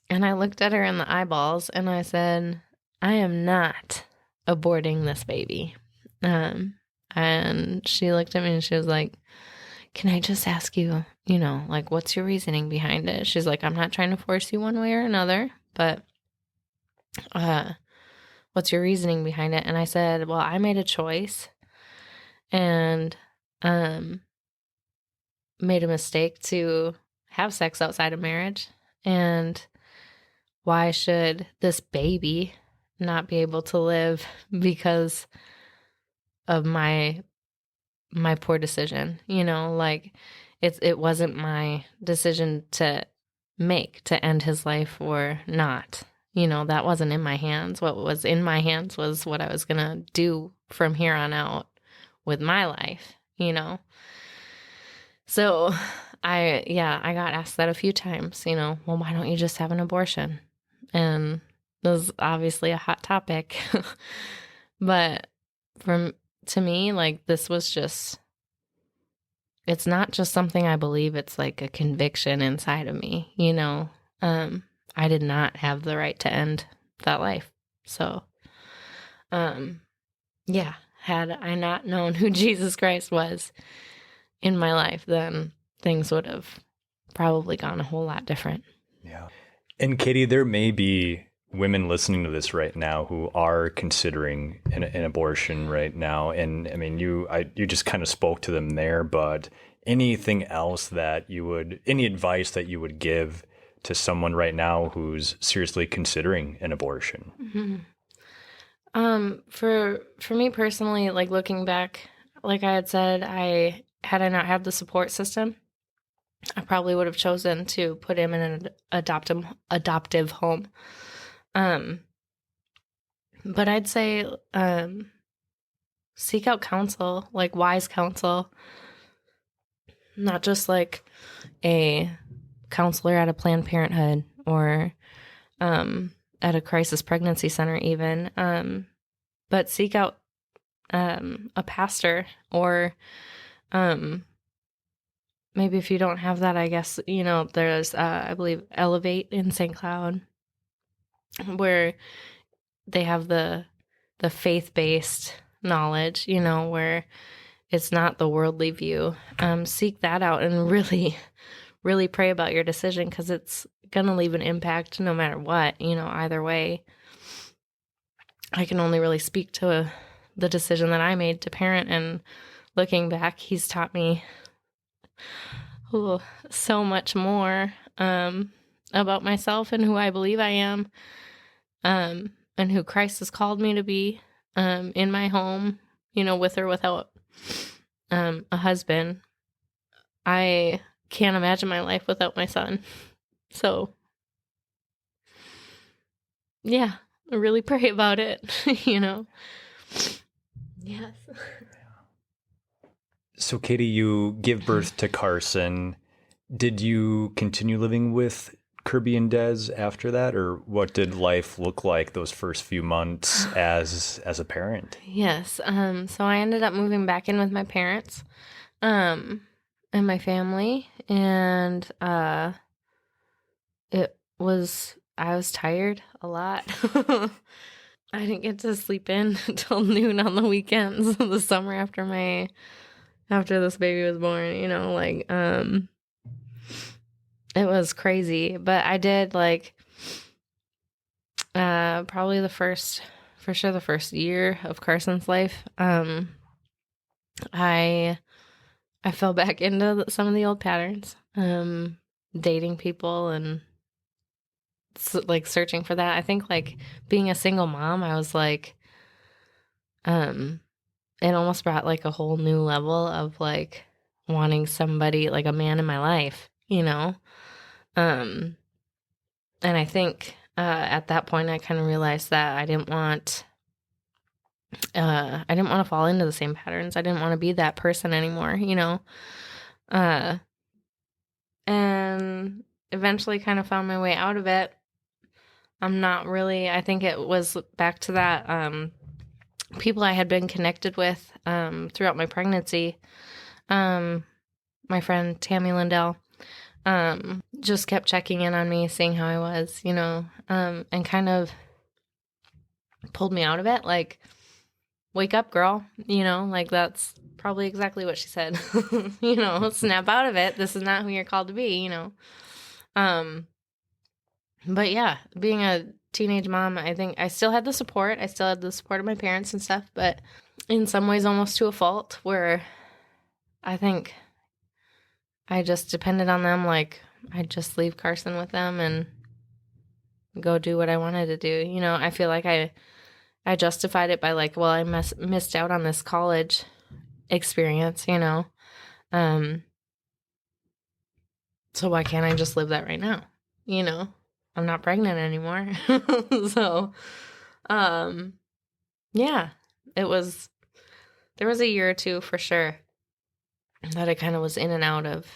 I looked at her in the eyeballs and I said, I am not aborting this baby. And she looked at me and she was like, can I just ask you, like, what's your reasoning behind it? She's like, I'm not trying to force you one way or another, but what's your reasoning behind it? And I said, well, I made a choice and made a mistake to have sex outside of marriage. And why should this baby not be able to live because of my poor decision? Like, it wasn't my decision to make to end his life or not. That wasn't in my hands. What was in my hands was what I was going to do from here on out with my life, So I got asked that a few times, well, why don't you just have an abortion? And this is obviously a hot topic, but to me, like, this was just, it's not just something I believe, it's like a conviction inside of me, I did not have the right to end that life. So, had I not known who Jesus Christ was in my life, then things would have probably gone a whole lot different. Yeah. And Katie, there may be women listening to this right now who are considering an abortion right now. And I mean, you just kind of spoke to them there, but anything else any advice that you would give to someone right now who's seriously considering an abortion? For me personally, like, looking back, like I had said, had I not had the support system, I probably would have chosen to put him in an adoptive home. But I'd say, seek out counsel, like wise counsel, not just like a counselor at a Planned Parenthood or at a crisis pregnancy center even, but seek out a pastor, or maybe if you don't have that, I guess, there's I believe Elevate in St. Cloud, where they have the faith-based knowledge, you know, where it's not the worldly view. Seek that out and really, really pray about your decision, because it's going to leave an impact no matter what, you know, either way. I can only really speak to the decision that I made to parent, and looking back, he's taught me so much more about myself and who I believe I am, and who Christ has called me to be in my home, you know, with or without a husband. I can't imagine my life without my son. So, yeah, I really pray about it, you know. Yes. So, Katie, you give birth to Carson. Did you continue living with Kirby and Des after that, or what did life look like those first few months as a parent? Yes. So I ended up moving back in with my parents, and my family, and I was tired a lot. I didn't get to sleep in until noon on the weekends the summer after this baby was born, you know, like, it was crazy. But I did, like, probably the first year of Carson's life, I fell back into some of the old patterns, dating people and like searching for that. I think, like, being a single mom, I was like, it almost brought like a whole new level of like wanting somebody, like a man in my life, you know? And I think at that point I kind of realized that I didn't want to fall into the same patterns. I didn't want to be that person anymore, you know? And eventually kind of found my way out of it. I think it was back to that, people I had been connected with throughout my pregnancy. My friend Tammy Lindell just kept checking in on me, seeing how I was, you know, and kind of pulled me out of it. Like, wake up, girl, you know, like that's probably exactly what she said. You know, snap out of it. This is not who you're called to be, you know. But yeah, being a teenage mom, I think I still had the support. I still had the support of my parents and stuff, but in some ways almost to a fault, where I think I just depended on them. Like, I'd just leave Carson with them and go do what I wanted to do. You know, I feel like I justified it by like, well, I missed out on this college experience, you know. So why can't I just live that right now? You know, I'm not pregnant anymore. So, yeah, there was a year or two for sure that I kind of was in and out of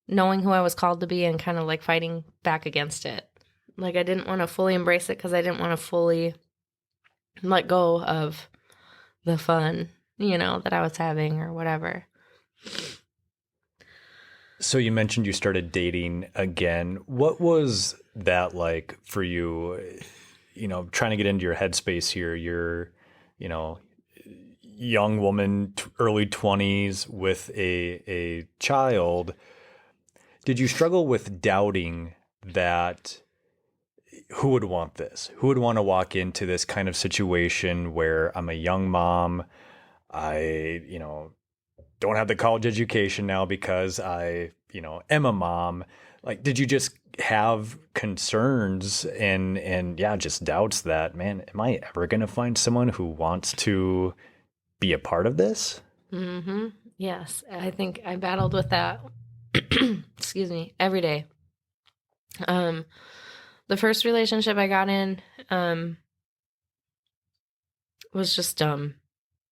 knowing who I was called to be and kind of like fighting back against it. Like, I didn't want to fully embrace it because I didn't want to fully let go of the fun, you know, that I was having or whatever. So you mentioned you started dating again. What was that like for you? You know, trying to get into your headspace here. You're, you know, young woman, early 20s with a child. Did you struggle with doubting that who would want this? Who would want to walk into this kind of situation where I'm a young mom, I, you know, don't have the college education now because I, you know, am a mom. Like, did you just have concerns and yeah, just doubts that, man, am I ever going to find someone who wants to be a part of this? Mm-hmm. Yes. I think I battled with that, excuse me, every day. The first relationship I got in, was just dumb.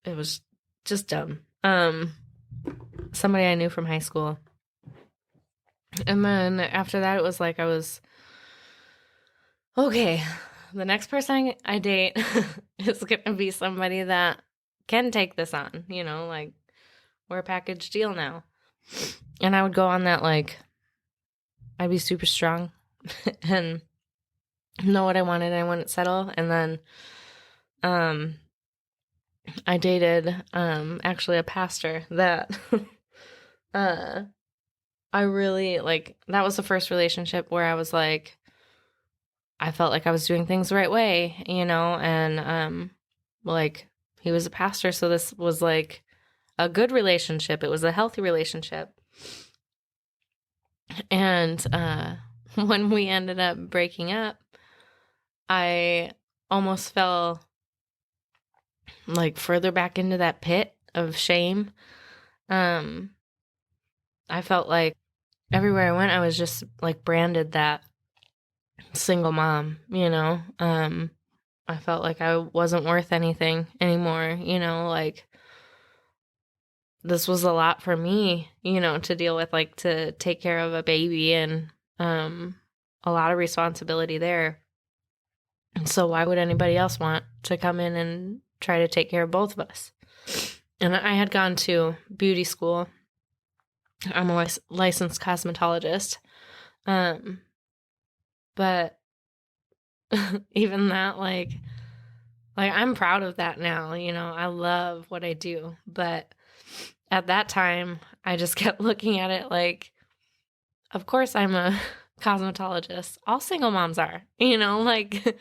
It was just dumb. Somebody I knew from high school. And then after that, it was like I was, okay, the next person I date is going to be somebody that can take this on, you know, like, we're a package deal now. And I would go on that, like, I'd be super strong and know what I wanted. I wouldn't settle. And then, I dated actually a pastor that I really like. That was the first relationship where I was like, I felt like I was doing things the right way, and like he was a pastor, so this was like a good relationship. It was a healthy relationship. And when we ended up breaking up, I almost fell like further back into that pit of shame. I felt like everywhere I went, I was just like branded that single mom, I felt like I wasn't worth anything anymore, like this was a lot for me, to deal with, like to take care of a baby and a lot of responsibility there. And so why would anybody else want to come in and try to take care of both of us? And I had gone to beauty school. I'm a licensed cosmetologist. But even that, like I'm proud of that now, I love what I do. But at that time, I just kept looking at it like, of course I'm a cosmetologist. All single moms are, like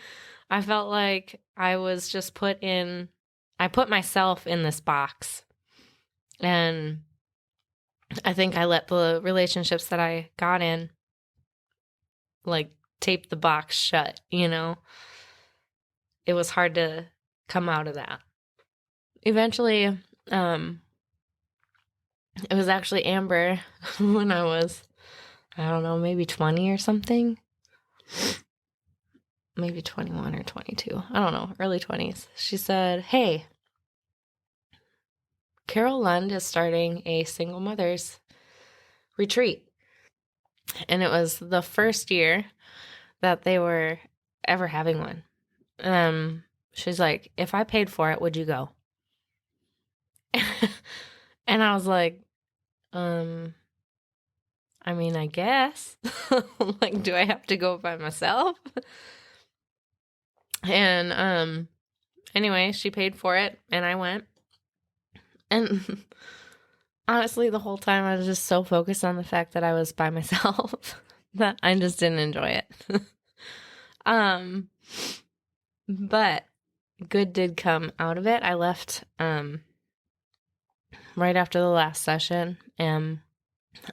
I felt like I was just I put myself in this box. And I think I let the relationships that I got in, like, tape the box shut, It was hard to come out of that. Eventually, it was actually Amber when I was, I don't know, maybe 20 or something. Maybe 21 or 22. I don't know, early 20s. She said, "Hey, Carol Lund is starting a single mothers retreat." And it was the first year that they were ever having one. She's like, "If I paid for it, would you go?" And I was like, I mean, I guess. Like, do I have to go by myself? And anyway, she paid for it and I went. And honestly, the whole time I was just so focused on the fact that I was by myself that I just didn't enjoy it. But good did come out of it. I left right after the last session, and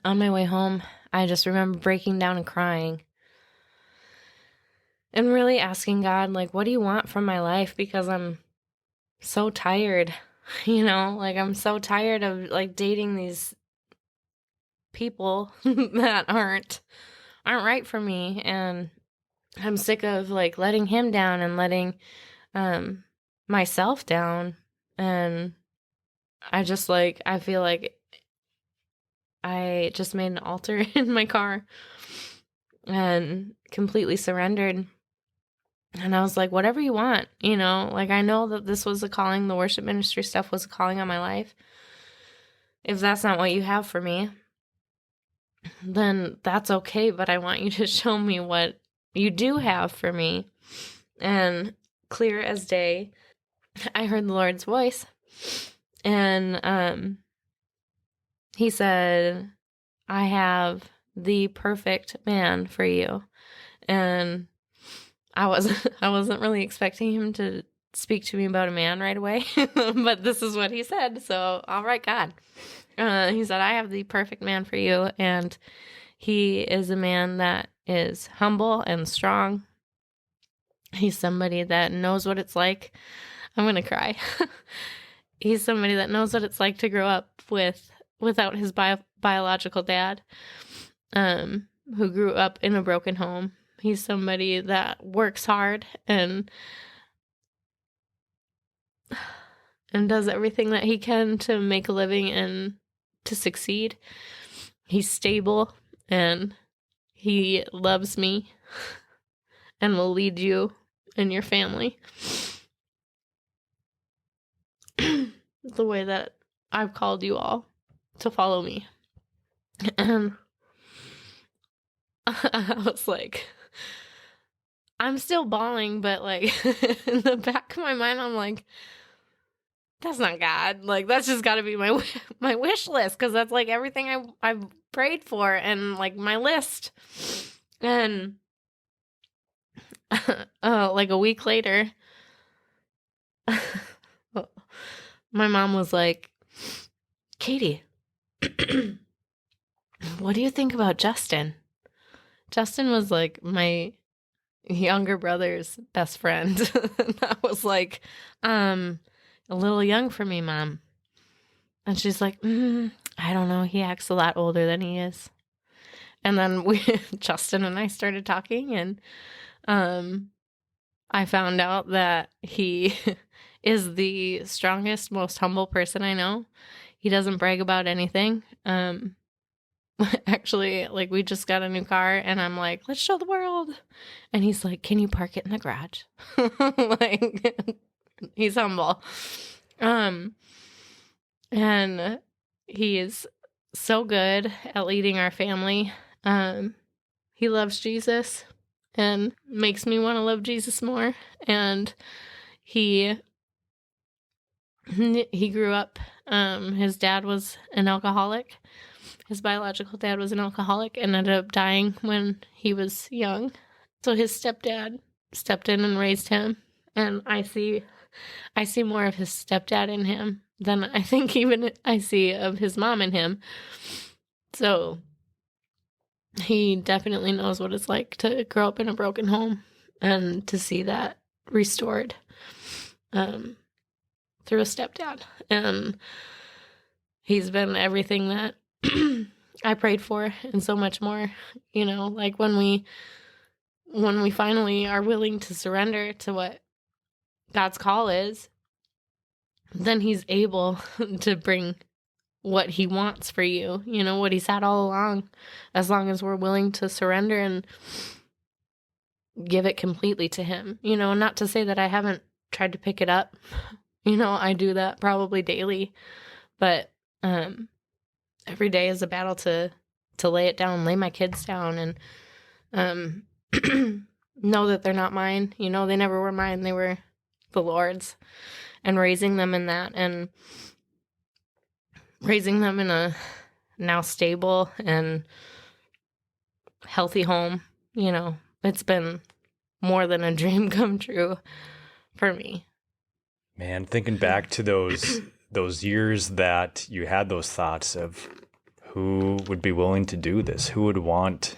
on my way home, I just remember breaking down and crying and really asking God, like, what do you want from my life? Because I'm so tired, like I'm so tired of like dating these people that aren't right for me. And I'm sick of like letting him down and letting myself down. And I feel like I just made an altar in my car and completely surrendered. And I was like, whatever you want, like I know that this was a calling, the worship ministry stuff was a calling on my life. If that's not what you have for me, then that's okay, but I want you to show me what you do have for me. And clear as day, I heard the Lord's voice, and he said, "I have the perfect man for you." And I wasn't really expecting him to speak to me about a man right away, but this is what he said. So, all right, God. He said, "I have the perfect man for you." And he is a man that is humble and strong. He's somebody that knows what it's like. I'm going to cry. He's somebody that knows what it's like to grow up without his biological dad, who grew up in a broken home. He's somebody that works hard and does everything that he can to make a living and to succeed. He's stable and he loves me and will lead you and your family the way that I've called you all to follow me. And I was like, I'm still bawling, but like in the back of my mind, I'm like, that's not God. Like, that's just got to be my wish list, because that's like everything I've prayed for and like my list. And like a week later, my mom was like, Katie, what do you think about Justin? Justin was like my younger brother's best friend. And I was like, a little young for me, Mom. And she's like, I don't know. He acts a lot older than he is. And then Justin and I started talking, and I found out that he is the strongest, most humble person I know. He doesn't brag about anything. Actually, like, we just got a new car, and I'm like, let's show the world. And he's like, can you park it in the garage? Like, he's humble. And he is so good at leading our family. He loves Jesus and makes me want to love Jesus more. And he grew up, his dad was an alcoholic. His biological dad was an alcoholic and ended up dying when he was young. So his stepdad stepped in and raised him. And I see more of his stepdad in him than I think even I see of his mom in him. So he definitely knows what it's like to grow up in a broken home and to see that restored through a stepdad. And he's been everything that I prayed for and so much more. You know, like when we finally are willing to surrender to what God's call is, then he's able to bring what he wants for you, you know, what he's had all along, as long as we're willing to surrender and give it completely to him. You know, not to say that I haven't tried to pick it up. You know, I do that probably daily, but every day is a battle to lay it down, lay my kids down, and know that they're not mine. You know, they never were mine. They were the Lord's, and raising them in that, and raising them in a now stable and healthy home. You know, it's been more than a dream come true for me. Man, thinking back to those years that you had those thoughts of who would be willing to do this, who would want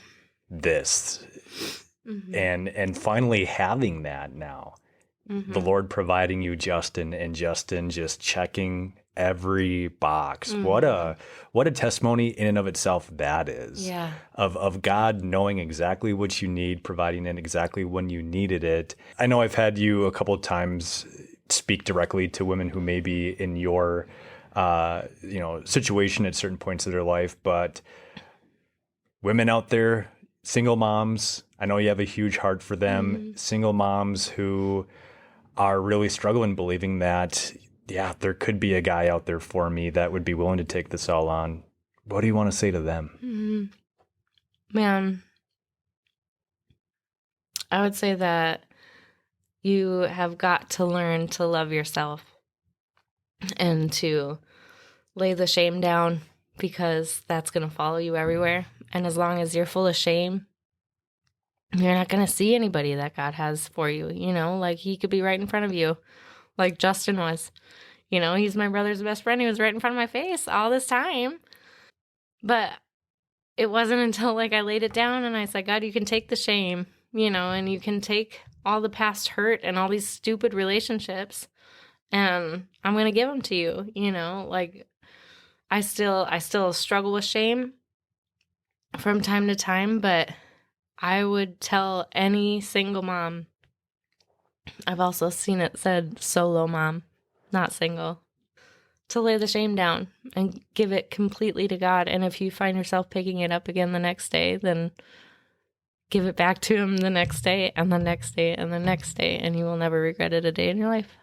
this, and finally having that now, the Lord providing you Justin, and Justin just checking every box. What a testimony in and of itself that is. Yeah. Of God knowing exactly what you need, providing it exactly when you needed it. I know I've had you a couple of times speak directly to women who may be in your situation at certain points of their life, but women out there, single moms, I know you have a huge heart for them. Single moms who are really struggling believing that, yeah, there could be a guy out there for me that would be willing to take this all on. What do you want to say to them? Man, I would say that you have got to learn to love yourself and to lay the shame down, because that's going to follow you everywhere. And as long as you're full of shame, you're not going to see anybody that God has for you. You know, like, he could be right in front of you, like Justin was. You know, he's my brother's best friend. He was right in front of my face all this time. But it wasn't until, like, I laid it down and I said, God, you can take the shame, you know, and you can take all the past hurt and all these stupid relationships, and I'm going to give them to you. You know, like, I still struggle with shame from time to time, but I would tell any single mom, I've also seen it said solo mom, not single, to lay the shame down and give it completely to God. And if you find yourself picking it up again the next day, then give it back to him the next day and the next day and the next day, and you will never regret it a day in your life.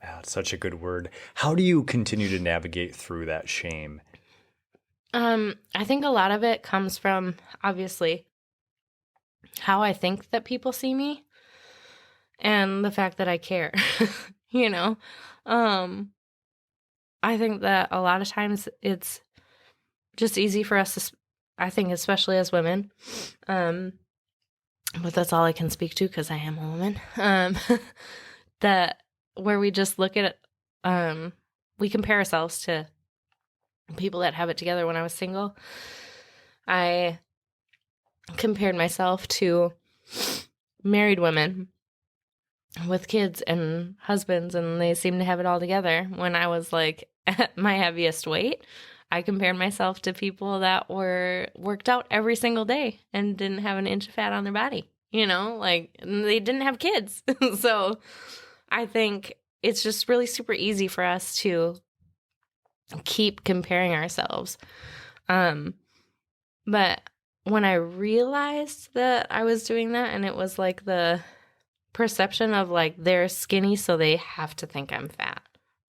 Yeah, it's such a good word. How do you continue to navigate through that shame? I think a lot of it comes from, obviously, how I think that people see me and the fact that I care. you know? I think that a lot of times it's just easy for us to, I think, especially as women, but that's all I can speak to because I am a woman, that where we just look at it, we compare ourselves to people that have it together. When I was single, I compared myself to married women with kids and husbands, and they seem to have it all together. When I was like at my heaviest weight, I compared myself to people that were worked out every single day and didn't have an inch of fat on their body, like they didn't have kids. So I think it's just really super easy for us to keep comparing ourselves. But when I realized that I was doing that, and it was like the perception of like they're skinny, so they have to think I'm fat,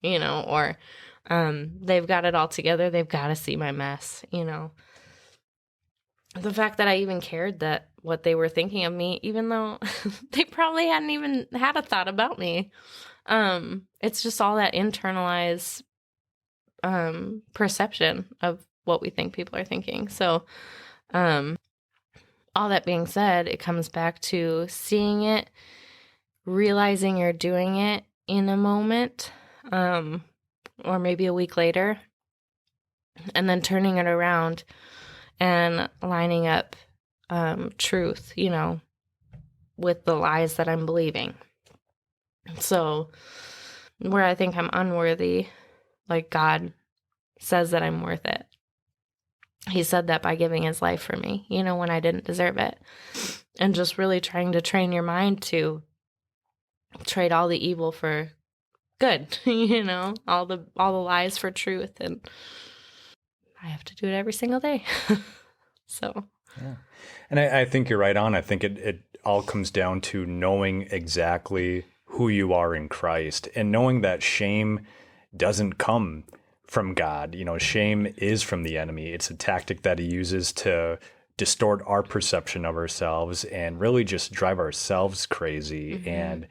or they've got it all together. They've got to see my mess, The fact that I even cared that what they were thinking of me, even though they probably hadn't even had a thought about me. It's just all that internalized perception of what we think people are thinking. So, all that being said, it comes back to seeing it, realizing you're doing it in a moment, or maybe a week later, and then turning it around and lining up truth, with the lies that I'm believing. So where I think I'm unworthy, like God says that I'm worth it. He said that by giving his life for me, when I didn't deserve it. And just really trying to train your mind to trade all the evil for good, all the lies for truth. And I have to do it every single day. So, yeah. And I think you're right on. I think it all comes down to knowing exactly who you are in Christ and knowing that shame doesn't come from God. Shame is from the enemy. It's a tactic that he uses to distort our perception of ourselves and really just drive ourselves crazy. Mm-hmm. And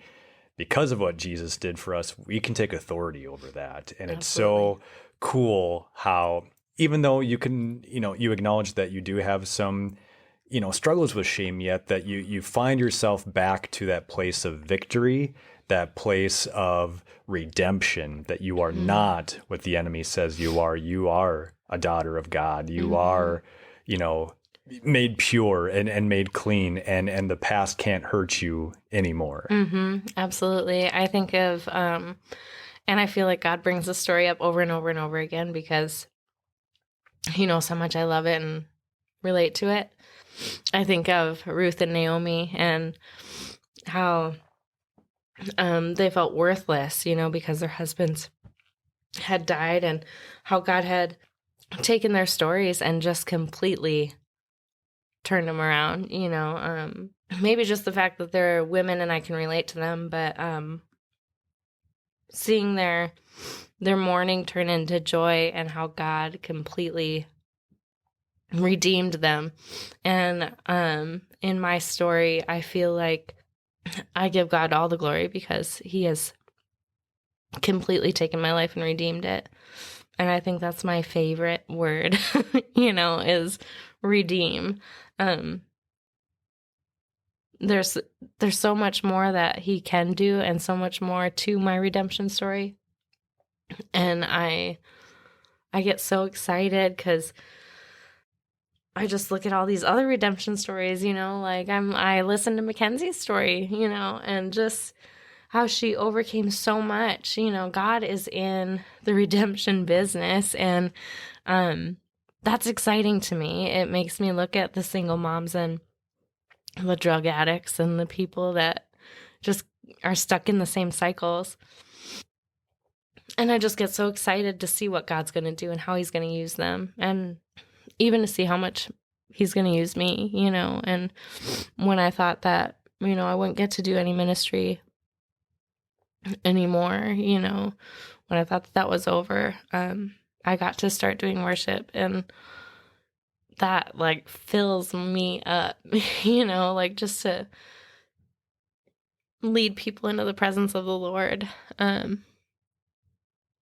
because of what Jesus did for us, we can take authority over that. And Absolutely. It's so cool how, even though you can, you acknowledge that you do have some, struggles with shame, yet that you find yourself back to that place of victory, that place of redemption, that you are not what the enemy says you are. You are a daughter of God. You are, made pure and made clean, and the past can't hurt you anymore. Absolutely. I think of, and I feel like God brings the story up over and over and over again because he knows how much I love it and relate to it. I think of Ruth and Naomi and how they felt worthless, because their husbands had died, and how God had taken their stories and just completely turned them around, maybe just the fact that they're women and I can relate to them, but seeing their mourning turn into joy and how God completely redeemed them. And in my story, I feel like I give God all the glory because he has completely taken my life and redeemed it. And I think that's my favorite word, is redeem. There's so much more that he can do and so much more to my redemption story. And I get so excited because I just look at all these other redemption stories, like I listen to Mackenzie's story, and just how she overcame so much. God is in the redemption business, and that's exciting to me. It makes me look at the single moms and the drug addicts and the people that just are stuck in the same cycles. And I just get so excited to see what God's going to do and how he's going to use them, and even to see how much he's going to use me, and when I thought that, I wouldn't get to do any ministry anymore, when I thought that was over, I got to start doing worship, and that fills me up, just to lead people into the presence of the Lord.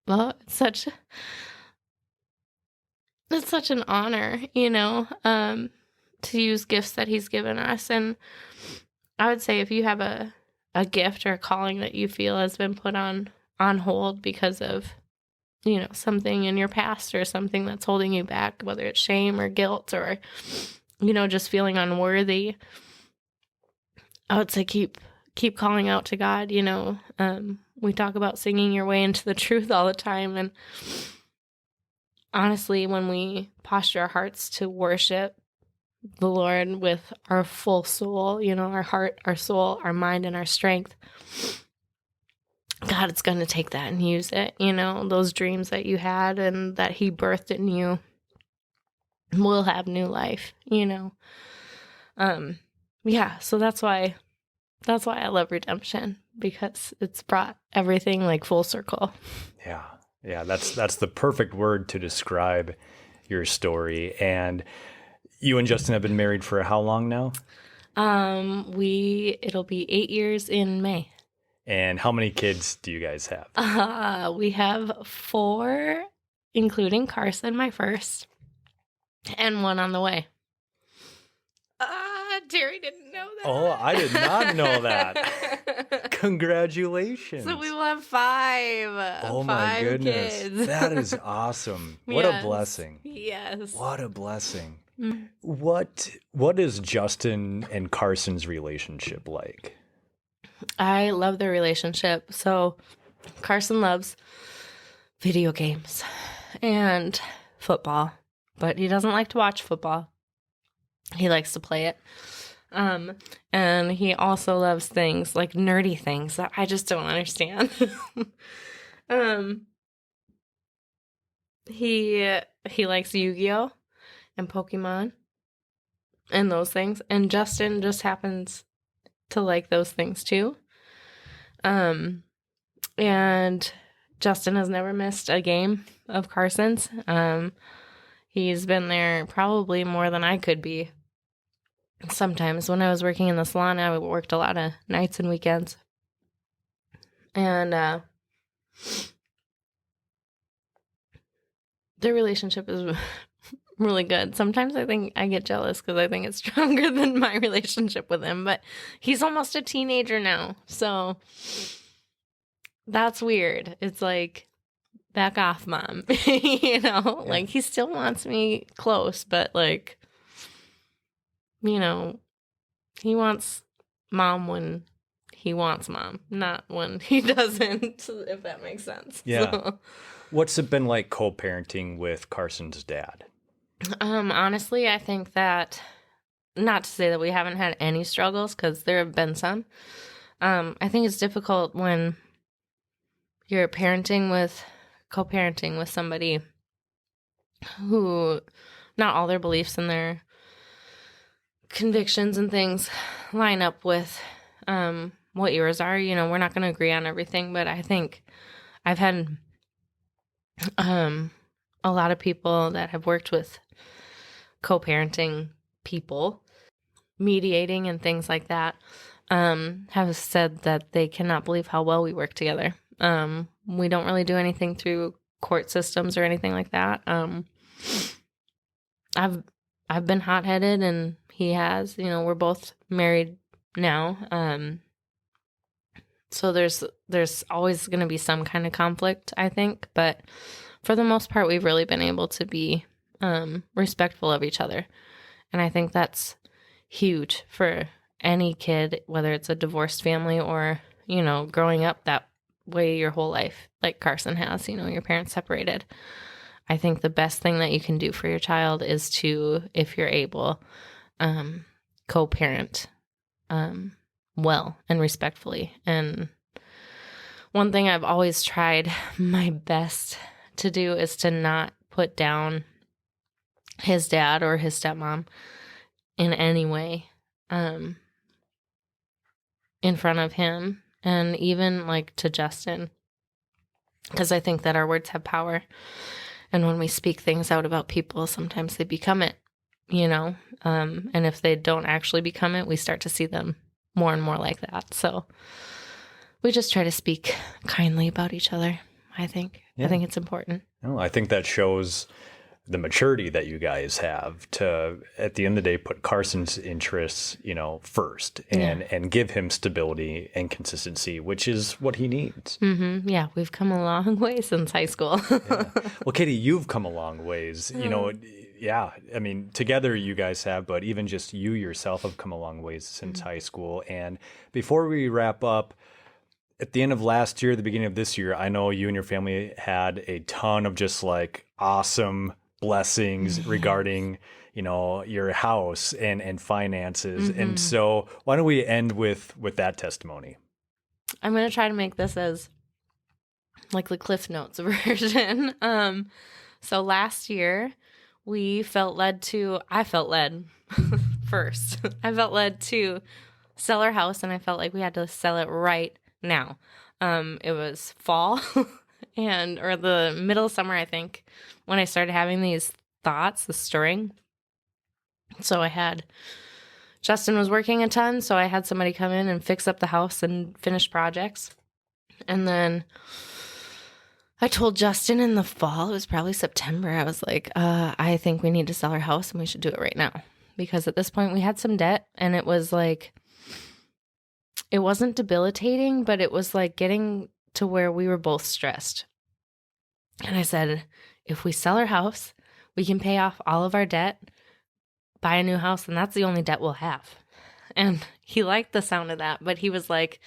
Well, it's such an honor, to use gifts that he's given us. And I would say if you have a gift or a calling that you feel has been put on hold because of, something in your past or something that's holding you back, whether it's shame or guilt or, just feeling unworthy, I would say keep calling out to God. We talk about singing your way into the truth all the time. And honestly, when we posture our hearts to worship the Lord with our full soul, our heart, our soul, our mind, and our strength, God is going to take that and use it. Those dreams that you had and that he birthed in you will have new life, Yeah, so that's why I love redemption, because it's brought everything like full circle. Yeah, that's the perfect word to describe your story. And you and Justin have been married for how long now? It'll be 8 years in May. And how many kids do you guys have? We have 4, including Carson, my first, and 1 on the way. Terry didn't know that. Oh, I did not know that. Congratulations. So we will have 5. Oh my goodness. Kids. That is awesome. What a blessing. Yes. What a blessing. Mm. What is Justin and Carson's relationship like? I love their relationship. So Carson loves video games and football, but he doesn't like to watch football. He likes to play it. And he also loves things like nerdy things that I just don't understand. He likes Yu-Gi-Oh! And Pokemon and those things. And Justin just happens to like those things too. And Justin has never missed a game of Carson's. He's been there probably more than I could be. Sometimes when I was working in the salon, I worked a lot of nights and weekends. And their relationship is really good. Sometimes I think I get jealous because I think it's stronger than my relationship with him, but he's almost a teenager now. So that's weird. It's like, back off, Mom. Like he still wants me close, but like, he wants Mom when he wants Mom, not when he doesn't, if that makes sense. Yeah. So. What's it been like co-parenting with Carson's dad? Honestly, I think that, not to say that we haven't had any struggles, because there have been some. I think it's difficult when you're co-parenting with somebody who not all their beliefs and their convictions and things line up with what yours are. We're not going to agree on everything, but I think I've had a lot of people that have worked with co-parenting people, mediating and things like that, have said that they cannot believe how well we work together. We don't really do anything through court systems or anything like that. I've been hot-headed and he has. We're both married now. So there's always going to be some kind of conflict, I think, but for the most part, we've really been able to be respectful of each other. And I think that's huge for any kid, whether it's a divorced family or, growing up that way your whole life, like Carson has, your parents separated. I think the best thing that you can do for your child is to, if you're able, co-parent well and respectfully. And one thing I've always tried my best to do is to not put down his dad or his stepmom in any way in front of him, and even like to Justin, because I think that our words have power. And when we speak things out about people, sometimes they become it, and if they don't actually become it, we start to see them more and more like that. So we just try to speak kindly about each other, I think. Yeah. I think it's important. No, I think that shows the maturity that you guys have to, at the end of the day, put Carson's interests, first and give him stability and consistency, which is what he needs. Mm-hmm. Yeah, we've come a long way since high school. Yeah. Well, Katie, you've come a long ways. Yeah, I mean, together you guys have, but even just you yourself have come a long ways since high school. And before we wrap up, at the end of last year, the beginning of this year, I know you and your family had a ton of just like awesome blessings regarding, your house and finances. Mm-hmm. And so why don't we end with that testimony? I'm going to try to make this as like the Cliff Notes version. So last year I felt led first. I felt led to sell our house, and I felt like we had to sell it right now. It was fall or the middle of summer, I think, when I started having these thoughts, the stirring. So Justin was working a ton, so I had somebody come in and fix up the house and finish projects. And then I told Justin in the fall, it was probably September, I was like, I think we need to sell our house and we should do it right now. Because at this point we had some debt, and it was like, it wasn't debilitating, but it was like getting to where we were both stressed. And I said, if we sell our house, we can pay off all of our debt, buy a new house, and that's the only debt we'll have. And he liked the sound of that, but he was like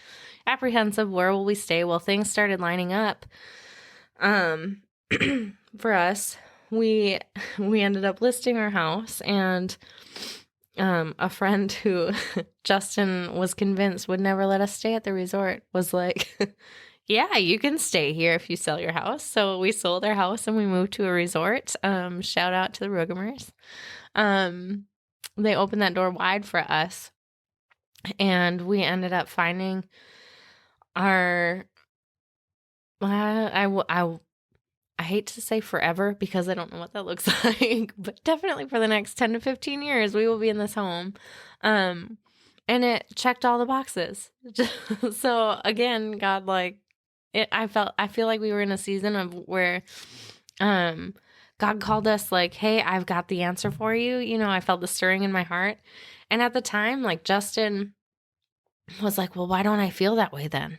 apprehensive, where will we stay? Well, things started lining up. For us, we ended up listing our house, and a friend who Justin was convinced would never let us stay at the resort was like, yeah, you can stay here if you sell your house. So we sold our house and we moved to a resort. Shout out to the Rugemers. They opened that door wide for us, and we ended up finding our, I hate to say forever because I don't know what that looks like, but definitely for the next 10 to 15 years, we will be in this home. And it checked all the boxes. So again, God, I feel like we were in a season of where, God called us like, hey, I've got the answer for you. I felt the stirring in my heart. And at the time, like, Justin was like, well, why don't I feel that way then?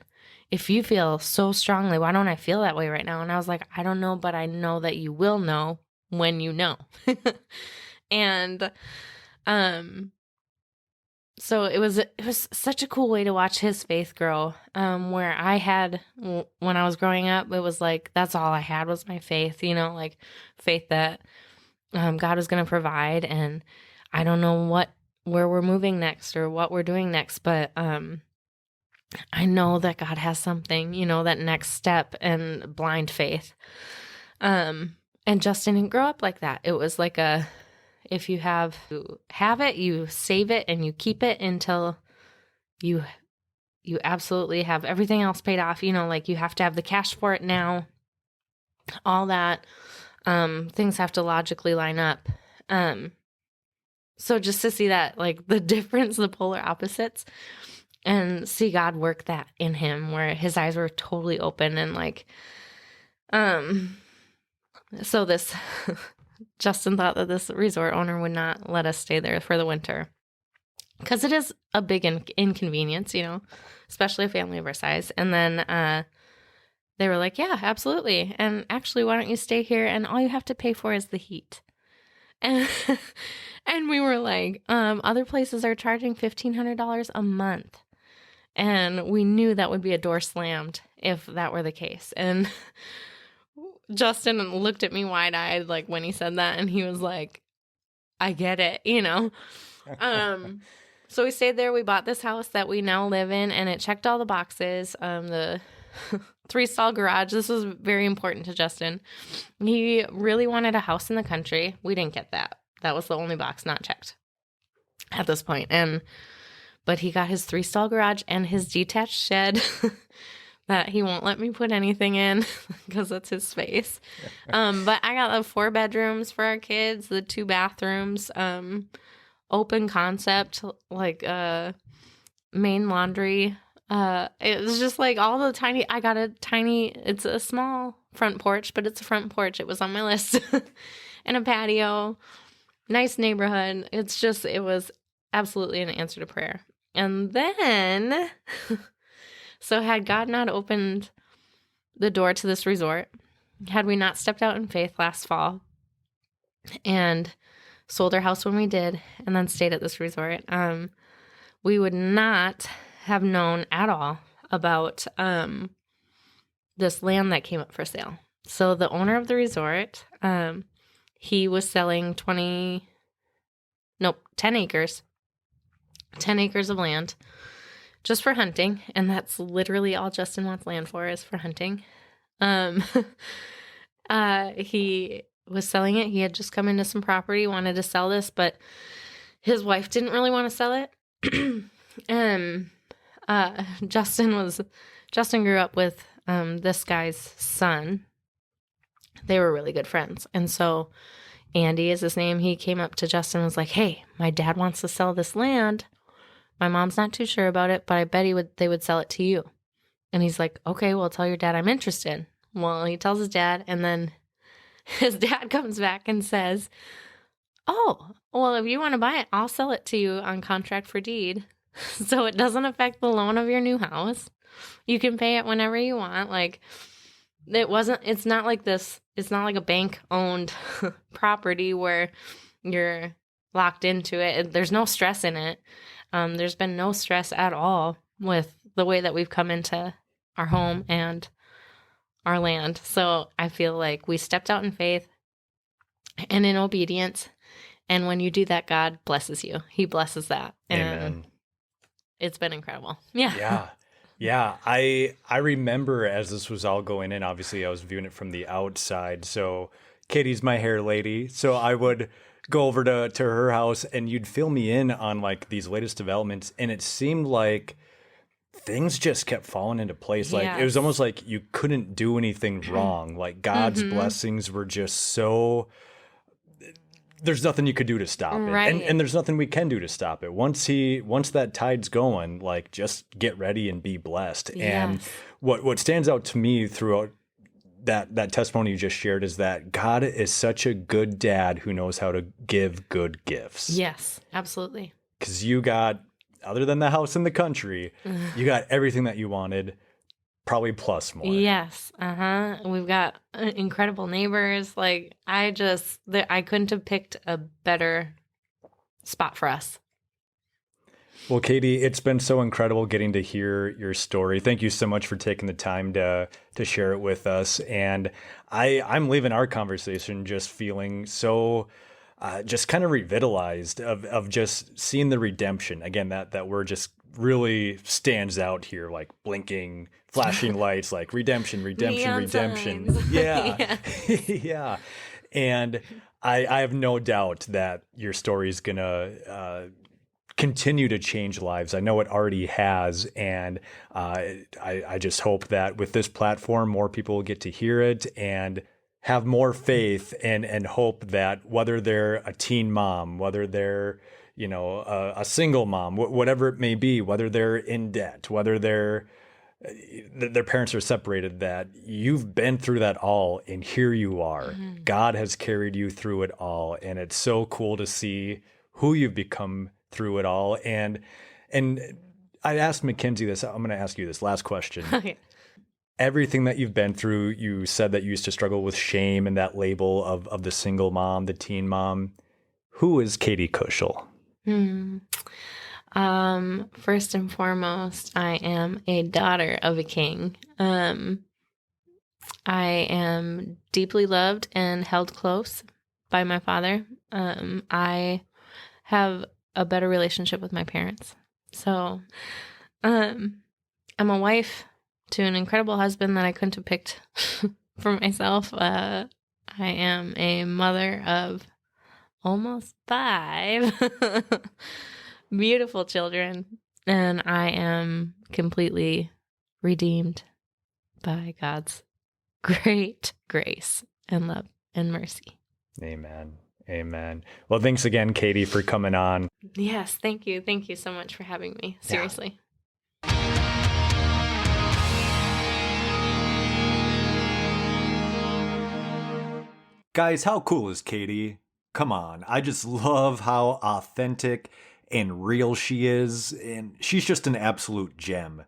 If you feel so strongly, why don't I feel that way right now? And I was like, I don't know, but I know that you will know when you know. And so it was such a cool way to watch his faith grow. Where I had, when I was growing up, it was like, that's all I had was my faith, like faith that God was going to provide. And I don't know where we're moving next or what we're doing next, but I know that God has something, that next step, and blind faith. And Justin didn't grow up like that. It was like if you have it, you save it and you keep it until you absolutely have everything else paid off. Like you have to have the cash for it now, all that. Things have to logically line up. So just to see that, like the difference, the polar opposites, and see God work that in him, where his eyes were totally open. And like, so this, Justin thought that this resort owner would not let us stay there for the winter, because it is a big inconvenience, especially a family of our size. And then they were like, yeah, absolutely. And actually, why don't you stay here? And all you have to pay for is the heat. And and we were like, other places are charging $1,500 a month. And we knew that would be a door slammed if that were the case. And Justin looked at me wide-eyed, like, when he said that, and he was like, I get it, So we stayed there. We bought this house that we now live in, and it checked all the boxes. The 3-stall garage. This was very important to Justin. He really wanted a house in the country. We didn't get that. That was the only box not checked at this point. But he got his 3-stall garage and his detached shed that he won't let me put anything in because that's his space. But I got the 4 bedrooms for our kids, the 2 bathrooms, open concept, like main laundry. It was just like all the tiny, it's a small front porch, but it's a front porch. It was on my list. And a patio, nice neighborhood. It was absolutely an answer to prayer. And then, so had God not opened the door to this resort, had we not stepped out in faith last fall and sold our house when we did, and then stayed at this resort, we would not have known at all about this land that came up for sale. So the owner of the resort, he was selling 10 acres. 10 acres of land just for hunting, and that's literally all Justin wants land for, is for hunting. He was selling it. He had just come into some property, wanted to sell this, but his wife didn't really want to sell it. Justin grew up with this guy's son. They were really good friends. And so Andy is his name. He came up to Justin and was like, "Hey, my dad wants to sell this land. My mom's not too sure about it, but I bet they would sell it to you." And he's like, "Okay, well, tell your dad I'm interested." Well, he tells his dad, and then his dad comes back and says, "Oh, well, if you want to buy it, I'll sell it to you on contract for deed. So it doesn't affect the loan of your new house. You can pay it whenever you want." Like, it's not like this. It's not like a bank owned property where you're locked into it. There's no stress in it. There's been no stress at all with the way that we've come into our home and our land. So I feel like we stepped out in faith and in obedience. And when you do that, God blesses you. He blesses that. And Amen. It's been incredible. Yeah. Yeah. I remember as this was all going in, obviously I was viewing it from the outside. So Katie's my hair lady. So I would go over to her house and you'd fill me in on like these latest developments. And it seemed like things just kept falling into place. Like It was almost like you couldn't do anything wrong. Like God's blessings were just so, there's nothing you could do to stop it. Right. And there's nothing we can do to stop it. Once that tide's going, like just get ready and be blessed. Yes. And what stands out to me throughout that testimony you just shared is that God is such a good dad who knows how to give good gifts. Yes, absolutely. Because you got, other than the house in the country, you got everything that you wanted, probably plus more. Yes. We've got incredible neighbors. Like, I couldn't have picked a better spot for us. Well, Katie, it's been so incredible getting to hear your story. Thank you so much for taking the time to share it with us. And I'm leaving our conversation just feeling so just kind of revitalized of just seeing the redemption. Again, that word just really stands out here, like blinking, flashing lights, like redemption. Neon Signs. Yeah. Yeah. And I have no doubt that your story is going to continue to change lives. I know it already has. And I just hope that with this platform, more people will get to hear it and have more faith and hope that whether they're a teen mom, whether they're, a single mom, whatever it may be, whether they're in debt, whether their parents are separated, that you've been through that all and here you are. Mm-hmm. God has carried you through it all. And it's so cool to see who you've become through it all. And I asked Mackenzie this. I'm going to ask you this last question. Okay. Everything that you've been through, you said that you used to struggle with shame and that label of the single mom, the teen mom. Who is Katie Kosciel? First and foremost, I am a daughter of a king. I am deeply loved and held close by my father. I have a better relationship with my parents. So, I'm a wife to an incredible husband that I couldn't have picked for myself. I am a mother of almost 5 beautiful children, and I am completely redeemed by God's great grace and love and mercy. Amen. Amen. Well, thanks again, Katie, for coming on. Yes, thank you. Thank you so much for having me. Seriously. Guys, how cool is Katie? Come on, I just love how authentic and real she is, and she's just an absolute gem.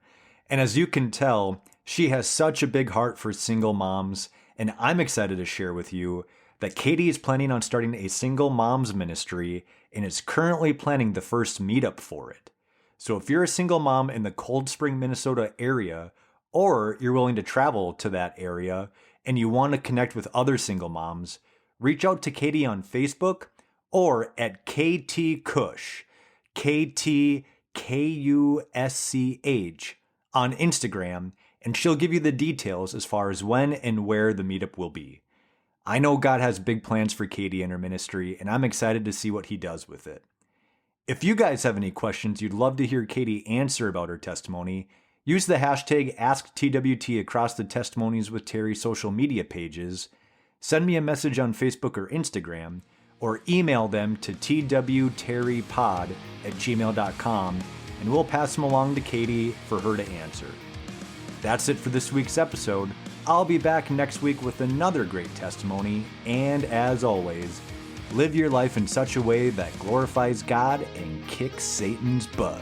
And as you can tell, she has such a big heart for single moms, and I'm excited to share with you that Katie is planning on starting a single moms ministry and is currently planning the first meetup for it. So if you're a single mom in the Cold Spring, Minnesota area, or you're willing to travel to that area and you want to connect with other single moms, reach out to Katie on Facebook or at KT Kusch, KTKUSCH on Instagram, and she'll give you the details as far as when and where the meetup will be. I know God has big plans for Katie and her ministry, and I'm excited to see what he does with it. If you guys have any questions you'd love to hear Katie answer about her testimony, use the hashtag AskTWT across the Testimonies with Terry social media pages, send me a message on Facebook or Instagram, or email them to twterrypod@gmail.com, and we'll pass them along to Katie for her to answer. That's it for this week's episode. I'll be back next week with another great testimony, and as always, live your life in such a way that glorifies God and kicks Satan's butt.